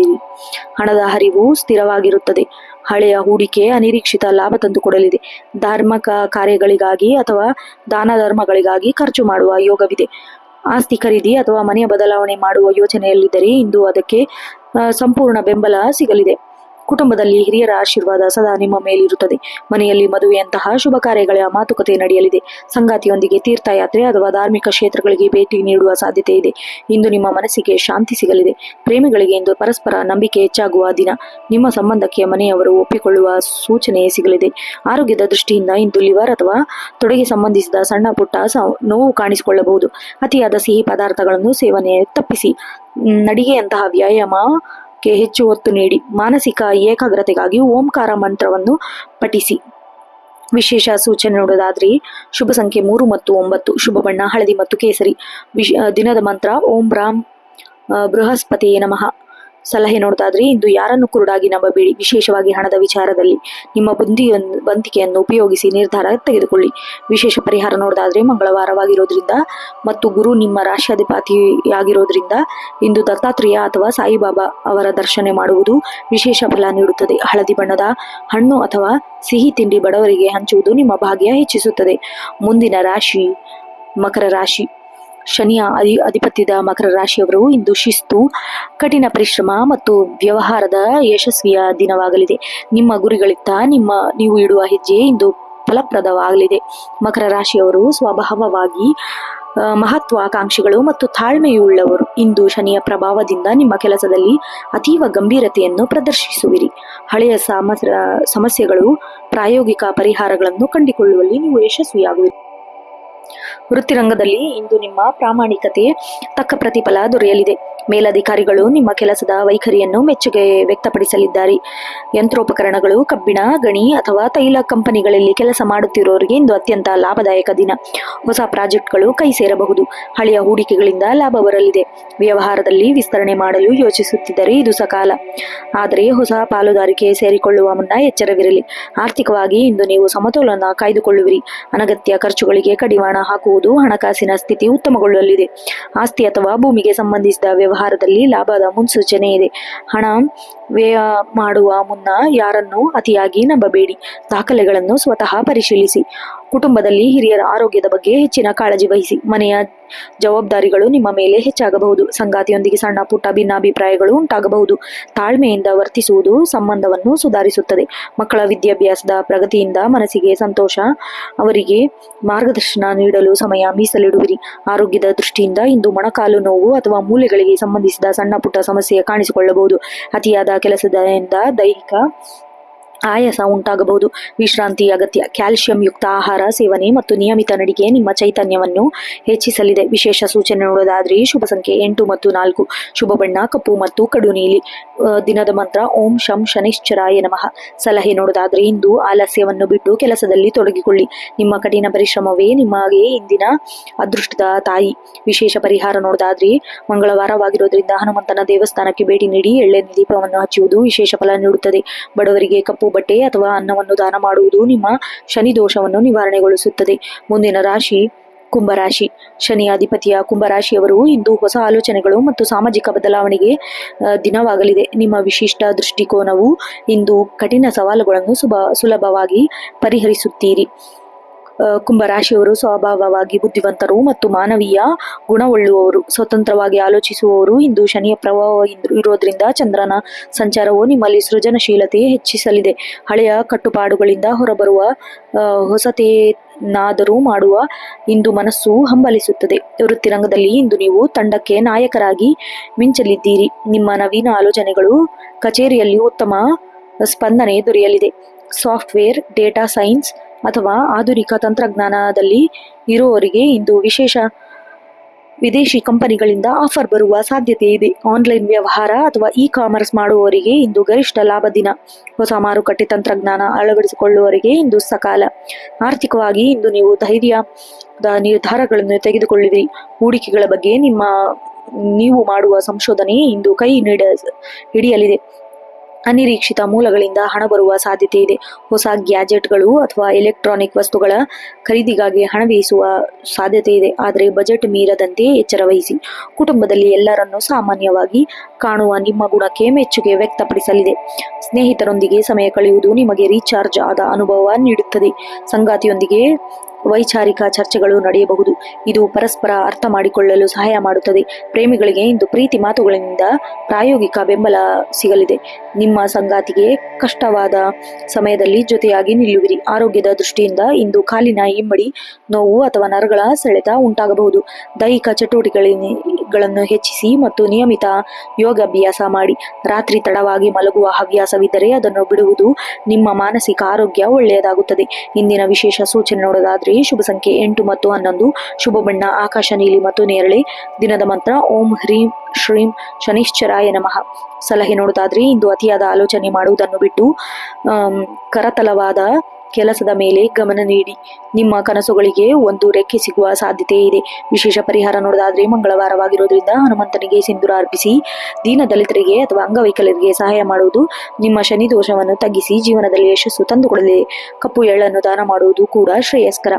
ಹಣದ ಹರಿವು ಸ್ಥಿರವಾಗಿರುತ್ತದೆ. ಹಳೆಯ ಹೂಡಿಕೆ ಅನಿರೀಕ್ಷಿತ ಲಾಭ ತಂದುಕೊಡಲಿದೆ. ಧಾರ್ಮಿಕ ಕಾರ್ಯಗಳಿಗಾಗಿ ಅಥವಾ ದಾನ ಧರ್ಮಗಳಿಗಾಗಿ ಖರ್ಚು ಮಾಡುವ ಯೋಗವಿದೆ. ಆಸ್ತಿ ಖರೀದಿ ಅಥವಾ ಮನೆಯ ಬದಲಾವಣೆ ಮಾಡುವ ಯೋಚನೆಯಲ್ಲಿದ್ದರೆ ಇಂದು ಅದಕ್ಕೆ ಸಂಪೂರ್ಣ ಬೆಂಬಲ ಸಿಗಲಿದೆ. ಕುಟುಂಬದಲ್ಲಿ ಹಿರಿಯರ ಆಶೀರ್ವಾದ ಸದಾ ನಿಮ್ಮ ಮೇಲಿರುತ್ತದೆ. ಮನೆಯಲ್ಲಿ ಮದುವೆಯಂತಹ ಶುಭ ಕಾರ್ಯಗಳ ಮಾತುಕತೆ ನಡೆಯಲಿದೆ. ಸಂಗಾತಿಯೊಂದಿಗೆ ತೀರ್ಥಯಾತ್ರೆ ಅಥವಾ ಧಾರ್ಮಿಕ ಕ್ಷೇತ್ರಗಳಿಗೆ ಭೇಟಿ ನೀಡುವ ಸಾಧ್ಯತೆ ಇದೆ. ಇಂದು ನಿಮ್ಮ ಮನಸ್ಸಿಗೆ ಶಾಂತಿ ಸಿಗಲಿದೆ. ಪ್ರೇಮಿಗಳಿಗೆ ಇಂದು ಪರಸ್ಪರ ನಂಬಿಕೆ ಹೆಚ್ಚಾಗುವ ದಿನ. ನಿಮ್ಮ ಸಂಬಂಧಕ್ಕೆ ಮನೆಯವರು ಒಪ್ಪಿಕೊಳ್ಳುವ ಸೂಚನೆ ಸಿಗಲಿದೆ. ಆರೋಗ್ಯದ ದೃಷ್ಟಿಯಿಂದ ಇಂದು ಲಿವರ್ ಅಥವಾ ತೊಡೆಗೆ ಸಂಬಂಧಿಸಿದ ಸಣ್ಣ ಪುಟ್ಟ ನೋವು ಕಾಣಿಸಿಕೊಳ್ಳಬಹುದು. ಅತಿಯಾದ ಸಿಹಿ ಪದಾರ್ಥಗಳನ್ನು ಸೇವನೆ ತಪ್ಪಿಸಿ. ನಡಿಗೆಯಂತಹ ವ್ಯಾಯಾಮ ಹೆಚ್ಚು ಒತ್ತು ನೀಡಿ. ಮಾನಸಿಕ ಏಕಾಗ್ರತೆಗಾಗಿ ಓಂಕಾರ ಮಂತ್ರವನ್ನು ಪಠಿಸಿ. ವಿಶೇಷ ಸೂಚನೆ ನೋಡೋದಾದ್ರೆ ಶುಭ ಸಂಖ್ಯೆ 3 ಮತ್ತು 9. ಶುಭ ಬಣ್ಣ ಹಳದಿ ಮತ್ತು ಕೇಸರಿ. ದಿನದ ಮಂತ್ರ ಓಂ ರಾಮ್ ಬೃಹಸ್ಪತಿಯೇ ನಮಃ. ಸಲಹೆ ನೋಡೋದಾದ್ರೆ ಇಂದು ಯಾರನ್ನು ಕುರುಡಾಗಿ ನಂಬಬೇಡಿ. ವಿಶೇಷವಾಗಿ ಹಣದ ವಿಚಾರದಲ್ಲಿ ನಿಮ್ಮ ಬುದ್ಧಿವಂತಿಕೆಯನ್ನು ಉಪಯೋಗಿಸಿ ನಿರ್ಧಾರ ತೆಗೆದುಕೊಳ್ಳಿ. ವಿಶೇಷ ಪರಿಹಾರ ನೋಡೋದಾದ್ರೆ ಮಂಗಳವಾರವಾಗಿರೋದ್ರಿಂದ ಮತ್ತು ಗುರು ನಿಮ್ಮ ರಾಶ್ಯಾಧಿಪತಿಯಾಗಿರೋದ್ರಿಂದ ಇಂದು ದತ್ತಾತ್ರೇಯ ಅಥವಾ ಸಾಯಿಬಾಬಾ ಅವರ ದರ್ಶನ ಮಾಡುವುದು ವಿಶೇಷ ಫಲ ನೀಡುತ್ತದೆ. ಹಳದಿ ಬಣ್ಣದ ಹಣ್ಣು ಅಥವಾ ಸಿಹಿ ತಿಂಡಿ ಬಡವರಿಗೆ ಹಂಚುವುದು ನಿಮ್ಮ ಭಾಗ್ಯ ಹೆಚ್ಚಿಸುತ್ತದೆ. ಮುಂದಿನ ರಾಶಿ ಮಕರ ರಾಶಿ. ಶನಿಯ ಅಧಿಪತ್ಯದ ಮಕರ ರಾಶಿಯವರು ಇಂದು ಶಿಸ್ತು, ಕಠಿಣ ಪರಿಶ್ರಮ ಮತ್ತು ವ್ಯವಹಾರದ ಯಶಸ್ವಿಯ ದಿನವಾಗಲಿದೆ. ನಿಮ್ಮ ಗುರಿಗಳಿತ್ತ ನೀವು ಇಡುವ ಹೆಜ್ಜೆ ಇಂದು ಫಲಪ್ರದವಾಗಲಿದೆ. ಮಕರ ರಾಶಿಯವರು ಸ್ವಭಾವವಾಗಿ ಮಹತ್ವಾಕಾಂಕ್ಷಿಗಳು ಮತ್ತು ತಾಳ್ಮೆಯುಳ್ಳವರು. ಇಂದು ಶನಿಯ ಪ್ರಭಾವದಿಂದ ನಿಮ್ಮ ಕೆಲಸದಲ್ಲಿ ಅತೀವ ಗಂಭೀರತೆಯನ್ನು ಪ್ರದರ್ಶಿಸುವಿರಿ. ಹಳೆಯ ಸಮಸ್ಯೆಗಳು ಪ್ರಾಯೋಗಿಕ ಪರಿಹಾರಗಳನ್ನು ಕಂಡುಕೊಳ್ಳುವಲ್ಲಿ ನೀವು ಯಶಸ್ವಿಯಾಗುವಿರಿ. ವೃತ್ತಿರಂಗದಲ್ಲಿ ಇಂದು ನಿಮ್ಮ ಪ್ರಾಮಾಣಿಕತೆ ತಕ್ಕ ಪ್ರತಿಫಲ ದೊರೆಯಲಿದೆ. ಮೇಲಧಿಕಾರಿಗಳು ನಿಮ್ಮ ಕೆಲಸದ ವೈಖರಿಯನ್ನು ಮೆಚ್ಚುಗೆ ವ್ಯಕ್ತಪಡಿಸಲಿದ್ದಾರೆ. ಯಂತ್ರೋಪಕರಣಗಳು, ಕಬ್ಬಿಣ, ಗಣಿ ಅಥವಾ ತೈಲ ಕಂಪನಿಗಳಲ್ಲಿ ಕೆಲಸ ಮಾಡುತ್ತಿರುವವರಿಗೆ ಇಂದು ಅತ್ಯಂತ ಲಾಭದಾಯಕ ದಿನ. ಹೊಸ ಪ್ರಾಜೆಕ್ಟ್ಗಳು ಕೈ ಸೇರಬಹುದು. ಹಳೆಯ ಹೂಡಿಕೆಗಳಿಂದ ಲಾಭ ಬರಲಿದೆ. ವ್ಯವಹಾರದಲ್ಲಿ ವಿಸ್ತರಣೆ ಮಾಡಲು ಯೋಚಿಸುತ್ತಿದ್ದರೆ ಇದು ಸಕಾಲ. ಆದರೆ ಹೊಸ ಪಾಲುದಾರಿಕೆ ಸೇರಿಕೊಳ್ಳುವ ಮುನ್ನ ಎಚ್ಚರವಿರಲಿ. ಆರ್ಥಿಕವಾಗಿ ಇಂದು ನೀವು ಸಮತೋಲನ ಕಾಯ್ದುಕೊಳ್ಳುವಿರಿ. ಅನಗತ್ಯ ಖರ್ಚುಗಳಿಗೆ ಕಡಿವಾಣ ಹಾಕುವುದು ಹಣಕಾಸಿನ ಸ್ಥಿತಿ ಉತ್ತಮಗೊಳ್ಳಲಿದೆ. ಆಸ್ತಿ ಅಥವಾ ಭೂಮಿಗೆ ಸಂಬಂಧಿಸಿದ ವ್ಯವಹಾರದಲ್ಲಿ ಲಾಭದ ಮುನ್ಸೂಚನೆ ಇದೆ. ಹಣ ವ್ಯಯ ಮಾಡುವ ಮುನ್ನ ಯಾರನ್ನು ಅತಿಯಾಗಿ ನಂಬಬೇಡಿ. ದಾಖಲೆಗಳನ್ನು ಸ್ವತಃ ಪರಿಶೀಲಿಸಿ. ಕುಟುಂಬದಲ್ಲಿ ಹಿರಿಯರ ಆರೋಗ್ಯದ ಬಗ್ಗೆ ಹೆಚ್ಚಿನ ಕಾಳಜಿ ವಹಿಸಿ. ಮನೆಯ ಜವಾಬ್ದಾರಿಗಳು ನಿಮ್ಮ ಮೇಲೆ ಹೆಚ್ಚಾಗಬಹುದು. ಸಂಗಾತಿಯೊಂದಿಗೆ ಸಣ್ಣ ಪುಟ್ಟ ಭಿನ್ನಾಭಿಪ್ರಾಯಗಳು ಉಂಟಾಗಬಹುದು. ತಾಳ್ಮೆಯಿಂದ ವರ್ತಿಸುವುದು ಸಂಬಂಧವನ್ನು ಸುಧಾರಿಸುತ್ತದೆ. ಮಕ್ಕಳ ವಿದ್ಯಾಭ್ಯಾಸದ ಪ್ರಗತಿಯಿಂದ ಮನಸ್ಸಿಗೆ ಸಂತೋಷ. ಅವರಿಗೆ ಮಾರ್ಗದರ್ಶನ ನೀಡಲು ಸಮಯ ಮೀಸಲಿಡುವಿರಿ. ಆರೋಗ್ಯದ ದೃಷ್ಟಿಯಿಂದ ಇಂದು ಮೊಣಕಾಲು ನೋವು ಅಥವಾ ಮೂಳೆಗಳಿಗೆ ಸಂಬಂಧಿಸಿದ ಸಣ್ಣ ಪುಟ್ಟ ಸಮಸ್ಯೆ ಕಾಣಿಸಿಕೊಳ್ಳಬಹುದು. ಅತಿಯಾದ ಕೆಲಸದಿಂದ ದೈಹಿಕ ಆಯಾಸ ಉಂಟಾಗಬಹುದು. ವಿಶ್ರಾಂತಿ ಅಗತ್ಯ. ಕ್ಯಾಲ್ಸಿಯಂ ಯುಕ್ತ ಆಹಾರ ಸೇವನೆ ಮತ್ತು ನಿಯಮಿತ ನಡಿಗೆ ನಿಮ್ಮ ಚೈತನ್ಯವನ್ನು ಹೆಚ್ಚಿಸಲಿದೆ. ವಿಶೇಷ ಸೂಚನೆ ನೋಡೋದಾದ್ರೆ ಶುಭ ಸಂಖ್ಯೆ 8 ಮತ್ತು 4. ಶುಭ ಬಣ್ಣ ಕಪ್ಪು ಮತ್ತು ಕಡು ನೀಲಿ. ದಿನದ ಮಂತ್ರ ಓಂ ಶಂ ಶನಿಶ್ಚರಾಯ ನಮಃ. ಸಲಹೆ ನೋಡೋದಾದ್ರೆ ಇಂದು ಆಲಸ್ಯವನ್ನು ಬಿಟ್ಟು ಕೆಲಸದಲ್ಲಿ ತೊಡಗಿಕೊಳ್ಳಿ. ನಿಮ್ಮ ಕಠಿಣ ಪರಿಶ್ರಮವೇ ನಿಮಗೆ ಇಂದಿನ ಅದೃಷ್ಟದ ತಾಯಿ. ವಿಶೇಷ ಪರಿಹಾರ ನೋಡೋದಾದ್ರೆ ಮಂಗಳವಾರವಾಗಿರೋದ್ರಿಂದ ಹನುಮಂತನ ದೇವಸ್ಥಾನಕ್ಕೆ ಭೇಟಿ ನೀಡಿ ಎಳ್ಳೆಣ್ಣೆ ದೀಪವನ್ನು ಹಚ್ಚುವುದು ವಿಶೇಷ ಫಲ ನೀಡುತ್ತದೆ. ಬಡವರಿಗೆ ಕಪ್ಪು ಬಟ್ಟೆ ಅಥವಾ ಅನ್ನವನ್ನು ದಾನ ಮಾಡುವುದು ನಿಮ್ಮ ಶನಿ ದೋಷವನ್ನು ನಿವಾರಣೆಗೊಳಿಸುತ್ತದೆ. ಮುಂದಿನ ರಾಶಿ ಕುಂಭರಾಶಿ. ಶನಿಯ ಅಧಿಪತಿಯ ಕುಂಭರಾಶಿಯವರು ಇಂದು ಹೊಸ ಆಲೋಚನೆಗಳು ಮತ್ತು ಸಾಮಾಜಿಕ ಬದಲಾವಣೆಗೆ ದಿನವಾಗಲಿದೆ. ನಿಮ್ಮ ವಿಶಿಷ್ಟ ದೃಷ್ಟಿಕೋನವು ಇಂದು ಕಠಿಣ ಸವಾಲುಗಳನ್ನು ಸುಲಭವಾಗಿ ಪರಿಹರಿಸುತ್ತೀರಿ. ಕುಂಭರಾಶಿಯವರು ಸ್ವಭಾವವಾಗಿ ಬುದ್ಧಿವಂತರು ಮತ್ತು ಮಾನವೀಯ ಗುಣವುಳ್ಳುವವರು. ಸ್ವತಂತ್ರವಾಗಿ ಆಲೋಚಿಸುವವರು. ಇಂದು ಶನಿಯ ಪ್ರಭಾವ ಇರೋದ್ರಿಂದ ಚಂದ್ರನ ಸಂಚಾರವು ನಿಮ್ಮಲ್ಲಿ ಸೃಜನಶೀಲತೆ ಹೆಚ್ಚಿಸಲಿದೆ. ಹಳೆಯ ಕಟ್ಟುಪಾಡುಗಳಿಂದ ಹೊರಬರುವ ಹೊಸತೇನಾದರೂ ಮಾಡುವ ಇಂದು ಮನಸ್ಸು ಹಂಬಲಿಸುತ್ತದೆ. ವೃತ್ತಿರಂಗದಲ್ಲಿ ಇಂದು ನೀವು ತಂಡಕ್ಕೆ ನಾಯಕರಾಗಿ ಮಿಂಚಲಿದ್ದೀರಿ. ನಿಮ್ಮ ನವೀನ ಆಲೋಚನೆಗಳು ಕಚೇರಿಯಲ್ಲಿ ಉತ್ತಮ ಸ್ಪಂದನೆ ದೊರೆಯಲಿದೆ. ಸಾಫ್ಟ್ವೇರ್, ಡೇಟಾ ಸೈನ್ಸ್ ಅಥವಾ ಆಧುನಿಕ ತಂತ್ರಜ್ಞಾನದಲ್ಲಿ ಇರುವವರಿಗೆ ಇಂದು ವಿದೇಶಿ ಕಂಪನಿಗಳಿಂದ ಆಫರ್ ಬರುವ ಸಾಧ್ಯತೆ ಇದೆ. ಆನ್ಲೈನ್ ವ್ಯವಹಾರ ಅಥವಾ ಇ-ಕಾಮರ್ಸ್ ಮಾಡುವವರಿಗೆ ಇಂದು ಗರಿಷ್ಠ ಲಾಭ ದಿನ. ಹೊಸ ಮಾರುಕಟ್ಟೆ ತಂತ್ರಜ್ಞಾನ ಅಳವಡಿಸಿಕೊಳ್ಳುವವರಿಗೆ ಇಂದು ಸಕಾಲ. ಆರ್ಥಿಕವಾಗಿ ಇಂದು ನೀವು ಧೈರ್ಯದ ನಿರ್ಧಾರಗಳನ್ನು ತೆಗೆದುಕೊಳ್ಳುವಿರಿ. ಹೂಡಿಕೆಗಳ ಬಗ್ಗೆ ನೀವು ಮಾಡುವ ಸಂಶೋಧನೆ ಇಂದು ಕೈ ಹಿಡಿಯಲಿದೆ. ಅನಿರೀಕ್ಷಿತ ಮೂಲಗಳಿಂದ ಹಣ ಬರುವ ಸಾಧ್ಯತೆ ಇದೆ. ಹೊಸ ಗ್ಯಾಜೆಟ್ಗಳು ಅಥವಾ ಎಲೆಕ್ಟ್ರಾನಿಕ್ ವಸ್ತುಗಳ ಖರೀದಿಗಾಗಿ ಹಣ ವ್ಯಯಿಸುವ ಸಾಧ್ಯತೆ ಇದೆ. ಆದರೆ ಬಜೆಟ್ ಮೀರದಂತೆ ಎಚ್ಚರ ವಹಿಸಿ. ಕುಟುಂಬದಲ್ಲಿ ಎಲ್ಲರನ್ನೂ ಸಾಮಾನ್ಯವಾಗಿ ಕಾಣುವ ನಿಮ್ಮ ಗುಣಕ್ಕೆ ಮೆಚ್ಚುಗೆ ವ್ಯಕ್ತಪಡಿಸಲಿದೆ. ಸ್ನೇಹಿತರೊಂದಿಗೆ ಸಮಯ ಕಳೆಯುವುದು ನಿಮಗೆ ರೀಚಾರ್ಜ್ ಆದ ಅನುಭವ ನೀಡುತ್ತದೆ. ಸಂಗಾತಿಯೊಂದಿಗೆ ವೈಚಾರಿಕ ಚರ್ಚೆಗಳು ನಡೆಯಬಹುದು. ಇದು ಪರಸ್ಪರ ಅರ್ಥ ಮಾಡಿಕೊಳ್ಳಲು ಸಹಾಯ ಮಾಡುತ್ತದೆ. ಪ್ರೇಮಿಗಳಿಗೆ ಇಂದು ಪ್ರೀತಿ ಮಾತುಗಳಿಂದ ಪ್ರಾಯೋಗಿಕ ಬೆಂಬಲ ಸಿಗಲಿದೆ. ನಿಮ್ಮ ಸಂಗಾತಿಗೆ ಕಷ್ಟವಾದ ಸಮಯದಲ್ಲಿ ಜೊತೆಯಾಗಿ ನಿಲ್ಲುವಿರಿ. ಆರೋಗ್ಯದ ದೃಷ್ಟಿಯಿಂದ ಇಂದು ಕಾಲಿನ ಇಮ್ಮಡಿ, ನೋವು ಅಥವಾ ನರಗಳ ಸೆಳೆತ ಉಂಟಾಗಬಹುದು. ದೈಹಿಕ ಚಟುವಟಿಕೆಗಳನ್ನು ಹೆಚ್ಚಿಸಿ ಮತ್ತು ನಿಯಮಿತ ಯೋಗಾಭ್ಯಾಸ ಮಾಡಿ. ರಾತ್ರಿ ತಡವಾಗಿ ಮಲಗುವ ಹವ್ಯಾಸವಿದ್ದರೆ ಅದನ್ನು ಬಿಡುವುದು ನಿಮ್ಮ ಮಾನಸಿಕ ಆರೋಗ್ಯ ಒಳ್ಳೆಯದಾಗುತ್ತದೆ. ಇಂದಿನ ವಿಶೇಷ ಸೂಚನೆ ನೋಡೋದಾದ್ರೆ ಶುಭ ಸಂಖ್ಯೆ 8 ಮತ್ತು 11. ಶುಭ ಬಣ್ಣ ಆಕಾಶ ನೀಲಿ ಮತ್ತು ನೇರಳೆ. ದಿನದ ಮಂತ್ರ ಓಂ ಹ್ರೀಂ ಶ್ರೀಂ ಶನಿಶ್ಚರಾಯ ನಮಃ. ಸಲಹೆ ನೋಡೋದಾದ್ರೆ ಇಂದು ಅತಿಯಾದ ಆಲೋಚನೆ ಮಾಡುವುದನ್ನು ಬಿಟ್ಟು ಕರತಲವಾದ ಕೆಲಸದ ಮೇಲೆ ಗಮನ ನೀಡಿ. ನಿಮ್ಮ ಕನಸುಗಳಿಗೆ ಒಂದು ರೆಕ್ಕೆ ಸಿಗುವ ಸಾಧ್ಯತೆ ಇದೆ. ವಿಶೇಷ ಪರಿಹಾರ ನೋಡೋದಾದ್ರೆ ಮಂಗಳವಾರವಾಗಿರೋದ್ರಿಂದ ಹನುಮಂತನಿಗೆ ಸಿಂಧೂರ ಅರ್ಪಿಸಿ. ದೀನ ದಲಿತರಿಗೆ ಅಥವಾ ಅಂಗವೈಕಲರಿಗೆ ಸಹಾಯ ಮಾಡುವುದು ನಿಮ್ಮ ಶನಿ ದೋಷವನ್ನು ತಗ್ಗಿಸಿ ಜೀವನದಲ್ಲಿ ಯಶಸ್ಸು ತಂದುಕೊಡಲಿದೆ. ಕಪ್ಪು ಎಳ್ಳನ್ನು ದಾನ ಮಾಡುವುದು ಕೂಡ ಶ್ರೇಯಸ್ಕರ.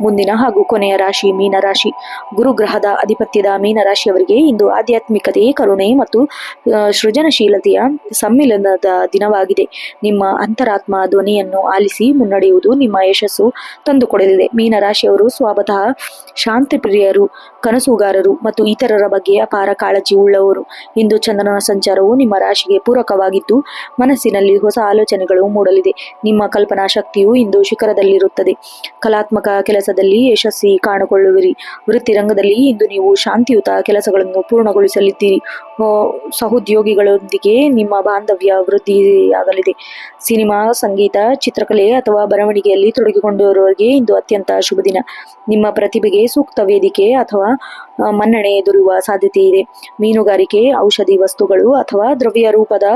ಮುಂದಿನ ಹಾಗೂ ಕೊನೆಯ ರಾಶಿ ಮೀನರಾಶಿ. ಗುರುಗ್ರಹದ ಅಧಿಪತ್ಯದ ಮೀನರಾಶಿಯವರಿಗೆ ಇಂದು ಆಧ್ಯಾತ್ಮಿಕತೆ, ಕರುಣೆ ಮತ್ತು ಸೃಜನಶೀಲತೆಯ ಸಮ್ಮಿಲನದ ದಿನವಾಗಿದೆ. ನಿಮ್ಮ ಅಂತರಾತ್ಮ ಧ್ವನಿಯನ್ನು ಆಲಿಸಿ ಮುನ್ನಡೆಯುವುದು ನಿಮ್ಮ ಯಶಸ್ಸು ತಂದುಕೊಡಲಿದೆ. ಮೀನರಾಶಿಯವರು ಸ್ವತಃ ಶಾಂತಿಪ್ರಿಯರು, ಕನಸುಗಾರರು ಮತ್ತು ಇತರರ ಬಗ್ಗೆ ಅಪಾರ ಕಾಳಜಿ ಉಳ್ಳವರು. ಇಂದು ಚಂದ್ರನ ಸಂಚಾರವು ನಿಮ್ಮ ರಾಶಿಗೆ ಪೂರಕವಾಗಿದ್ದು ಮನಸ್ಸಿನಲ್ಲಿ ಹೊಸ ಆಲೋಚನೆಗಳು ಮೂಡಲಿದೆ. ನಿಮ್ಮ ಕಲ್ಪನಾ ಶಕ್ತಿಯು ಇಂದು ಶಿಖರದಲ್ಲಿರುತ್ತದೆ. ಕಲಾತ್ಮಕ ಕೆಲಸದಲ್ಲಿ ಯಶಸ್ವಿ ಕಾಣಿಕೊಳ್ಳುವಿರಿ. ವೃತ್ತಿ ರಂಗದಲ್ಲಿ ಇಂದು ನೀವು ಶಾಂತಿಯುತ ಕೆಲಸಗಳನ್ನು ಪೂರ್ಣಗೊಳಿಸಲಿದ್ದೀರಿ. ಸಹೋದ್ಯೋಗಿಗಳೊಂದಿಗೆ ನಿಮ್ಮ ಬಾಂಧವ್ಯ ವೃದ್ಧಿಯಾಗಲಿದೆ. ಸಿನಿಮಾ, ಸಂಗೀತ, ಚಿತ್ರಕಲೆ ಅಥವಾ ಬರವಣಿಗೆಯಲ್ಲಿ ತೊಡಗಿಕೊಂಡಿರುವವರಿಗೆ ಇಂದು ಅತ್ಯಂತ ಶುಭ ದಿನ. ನಿಮ್ಮ ಪ್ರತಿಭೆಗೆ ಸೂಕ್ತ ವೇದಿಕೆ ಅಥವಾ ಮನ್ನಣೆ ದೊರೆಯುವ ಸಾಧ್ಯತೆ ಇದೆ. ಮೀನುಗಾರಿಕೆ, ಔಷಧಿ ವಸ್ತುಗಳು ಅಥವಾ ದ್ರವ್ಯ ರೂಪದ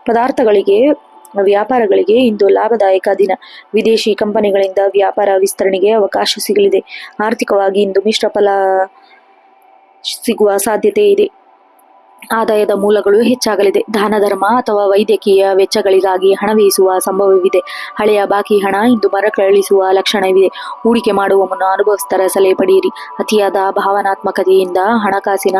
ಪದಾರ್ಥಗಳಿಗೆ ವ್ಯಾಪಾರಗಳಿಗೆ ಇಂದು ಲಾಭದಾಯಕ ದಿನ. ವಿದೇಶಿ ಕಂಪನಿಗಳಿಂದ ವ್ಯಾಪಾರ ವಿಸ್ತರಣೆಗೆ ಅವಕಾಶ ಸಿಗಲಿದೆ. ಆರ್ಥಿಕವಾಗಿ ಇಂದು ಮಿಶ್ರ ಫಲ ಸಿಗುವ ಸಾಧ್ಯತೆ ಇದೆ. ಆದಾಯದ ಮೂಲಗಳು ಹೆಚ್ಚಾಗಲಿದೆ. ದಾನ ಧರ್ಮ ಅಥವಾ ವೈದ್ಯಕೀಯ ವೆಚ್ಚಗಳಿಗಾಗಿ ಹಣ ವ್ಯಯಿಸುವ ಸಂಭವವಿದೆ. ಹಳೆಯ ಬಾಕಿ ಹಣ ಇಂದು ಮರುಕಳಿಸುವ ಲಕ್ಷಣವಿದೆ. ಹೂಡಿಕೆ ಮಾಡುವ ಮುನ್ನ ಅನುಭವಸ್ಥರ ಸಲಹೆ ಪಡೆಯಿರಿ. ಅತಿಯಾದ ಭಾವನಾತ್ಮಕತೆಯಿಂದ ಹಣಕಾಸಿನ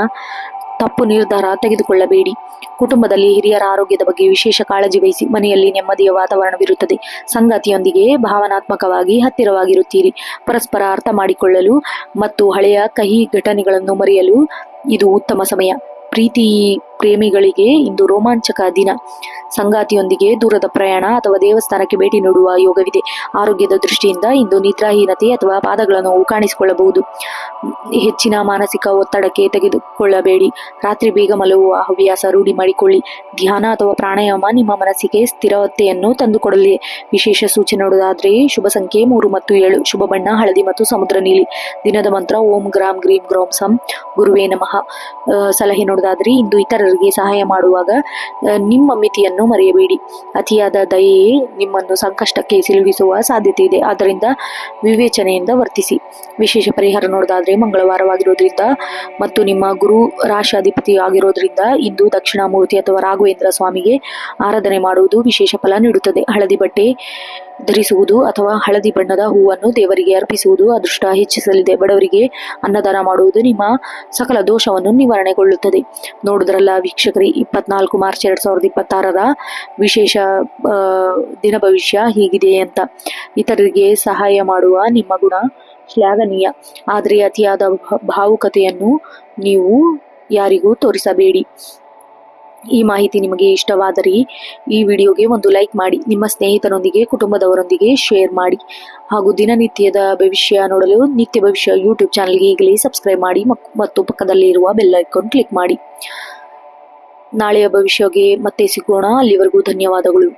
ತಪ್ಪು ನಿರ್ಧಾರ ತೆಗೆದುಕೊಳ್ಳಬೇಡಿ. ಕುಟುಂಬದಲ್ಲಿ ಹಿರಿಯರ ಆರೋಗ್ಯದ ಬಗ್ಗೆ ವಿಶೇಷ ಕಾಳಜಿ ವಹಿಸಿ. ಮನೆಯಲ್ಲಿ ನೆಮ್ಮದಿಯ ವಾತಾವರಣವಿರುತ್ತದೆ. ಸಂಗಾತಿಯೊಂದಿಗೆ ಭಾವನಾತ್ಮಕವಾಗಿ ಹತ್ತಿರವಾಗಿರುತ್ತೀರಿ. ಪರಸ್ಪರ ಅರ್ಥ ಮಾಡಿಕೊಳ್ಳಲು ಮತ್ತು ಹಳೆಯ ಕಹಿ ಘಟನೆಗಳನ್ನು ಮರೆಯಲು ಇದು ಉತ್ತಮ ಸಮಯ. ಪ್ರೇಮಿಗಳಿಗೆ ಇಂದು ರೋಮಾಂಚಕ ದಿನ. ಸಂಗಾತಿಯೊಂದಿಗೆ ದೂರದ ಪ್ರಯಾಣ ಅಥವಾ ದೇವಸ್ಥಾನಕ್ಕೆ ಭೇಟಿ ನೀಡುವ ಯೋಗವಿದೆ. ಆರೋಗ್ಯದ ದೃಷ್ಟಿಯಿಂದ ಇಂದು ನಿದ್ರಾಹೀನತೆ ಅಥವಾ ಪಾದಗಳ ನೋವು ಕಾಣಿಸಿಕೊಳ್ಳಬಹುದು. ಹೆಚ್ಚಿನ ಮಾನಸಿಕ ಒತ್ತಡಕ್ಕೆ ತೆಗೆದುಕೊಳ್ಳಬೇಡಿ. ರಾತ್ರಿ ಬೇಗ ಮಲಗುವ ಹವ್ಯಾಸ ರೂಢಿ ಮಾಡಿಕೊಳ್ಳಿ. ಧ್ಯಾನ ಅಥವಾ ಪ್ರಾಣಾಯಾಮ ನಿಮ್ಮ ಮನಸ್ಸಿಗೆ ಸ್ಥಿರತೆಯನ್ನು ತಂದುಕೊಡಲಿದೆ. ವಿಶೇಷ ಸೂಚನೆ ನೋಡೋದಾದ್ರೆ ಶುಭ ಸಂಖ್ಯೆ 3 ಮತ್ತು 7. ಶುಭ ಬಣ್ಣ ಹಳದಿ ಮತ್ತು ಸಮುದ್ರ ನೀಲಿ. ದಿನದ ಮಂತ್ರ ಓಂ ಗ್ರಾಂ ಗ್ರೀಂ ಗ್ರೌಂ ಸಂ ಗುರುವೇ ನಮಃ. ಸಲಹೆ ನೋಡೋದಾದ್ರೆ ಇಂದು ಇತರರಿಗೆ ಸಹಾಯ ಮಾಡುವಾಗ ನಿಮ್ಮ ಮಿತಿಯನ್ನು ಮರೆಯಬೇಡಿ. ಅತಿಯಾದ ದಯೆಯೇ ನಿಮ್ಮನ್ನು ಸಂಕಷ್ಟಕ್ಕೆ ಸಿಲುಕಿಸುವ ಸಾಧ್ಯತೆ ಇದೆ. ಆದ್ದರಿಂದ ವಿವೇಚನೆಯಿಂದ ವರ್ತಿಸಿ. ವಿಶೇಷ ಪರಿಹಾರ ನೋಡೋದಾದ್ರೆ ಮಂಗಳವಾರವಾಗಿರೋದ್ರಿಂದ ಮತ್ತು ನಿಮ್ಮ ಗುರು ರಾಶಾಧಿಪತಿ ಆಗಿರೋದ್ರಿಂದ ಇಂದು ದಕ್ಷಿಣಾಮೂರ್ತಿ ಅಥವಾ ರಾಘವೇಂದ್ರ ಸ್ವಾಮಿಗೆ ಆರಾಧನೆ ಮಾಡುವುದು ವಿಶೇಷ ಫಲ ನೀಡುತ್ತದೆ. ಹಳದಿ ಬಟ್ಟೆ ಧರಿಸುವುದು ಅಥವಾ ಹಳದಿ ಬಣ್ಣದ ಹೂವನ್ನು ದೇವರಿಗೆ ಅರ್ಪಿಸುವುದು ಅದೃಷ್ಟ ಹೆಚ್ಚಿಸಲಿದೆ. ಬಡವರಿಗೆ ಅನ್ನದಾನ ಮಾಡುವುದು ನಿಮ್ಮ ಸಕಲ ದೋಷವನ್ನು ನಿವಾರಣೆಗೊಳ್ಳುತ್ತದೆ. ನೋಡುದ್ರಲ್ಲ ವೀಕ್ಷಕರೇ, 24 ಮಾರ್ಚ್ 2026 ವಿಶೇಷ ದಿನ ಭವಿಷ್ಯ ಹೀಗಿದೆ ಅಂತ. ಇತರರಿಗೆ ಸಹಾಯ ಮಾಡುವ ನಿಮ್ಮ ಗುಣ ಶ್ಲಾಘನೀಯ. ಆದರೆ ಅತಿಯಾದ ಭಾವುಕತೆಯನ್ನು ನೀವು ಯಾರಿಗೂ ತೋರಿಸಬೇಡಿ. ಈ ಮಾಹಿತಿ ನಿಮಗೆ ಇಷ್ಟವಾದರೆ ಈ ವಿಡಿಯೋಗೆ ಒಂದು ಲೈಕ್ ಮಾಡಿ. ನಿಮ್ಮ ಸ್ನೇಹಿತರೊಂದಿಗೆ, ಕುಟುಂಬದವರೊಂದಿಗೆ ಶೇರ್ ಮಾಡಿ. ಹಾಗೂ ದಿನನಿತ್ಯದ ಭವಿಷ್ಯ ನೋಡಲು ನಿತ್ಯ ಭವಿಷ್ಯ ಯೂಟ್ಯೂಬ್ ಚಾನಲ್ಗೆ ಈಗಲೇ ಸಬ್ಸ್ಕ್ರೈಬ್ ಮಾಡಿ ಮತ್ತು ಪಕ್ಕದಲ್ಲಿ ಇರುವ ಬೆಲ್ ಐಕಾನ್ ಕ್ಲಿಕ್ ಮಾಡಿ. ನಾಳೆಯ ಭವಿಷ್ಯಗೆ ಮತ್ತೆ ಸಿಗೋಣ. ಅಲ್ಲಿವರೆಗೂ ಧನ್ಯವಾದಗಳು.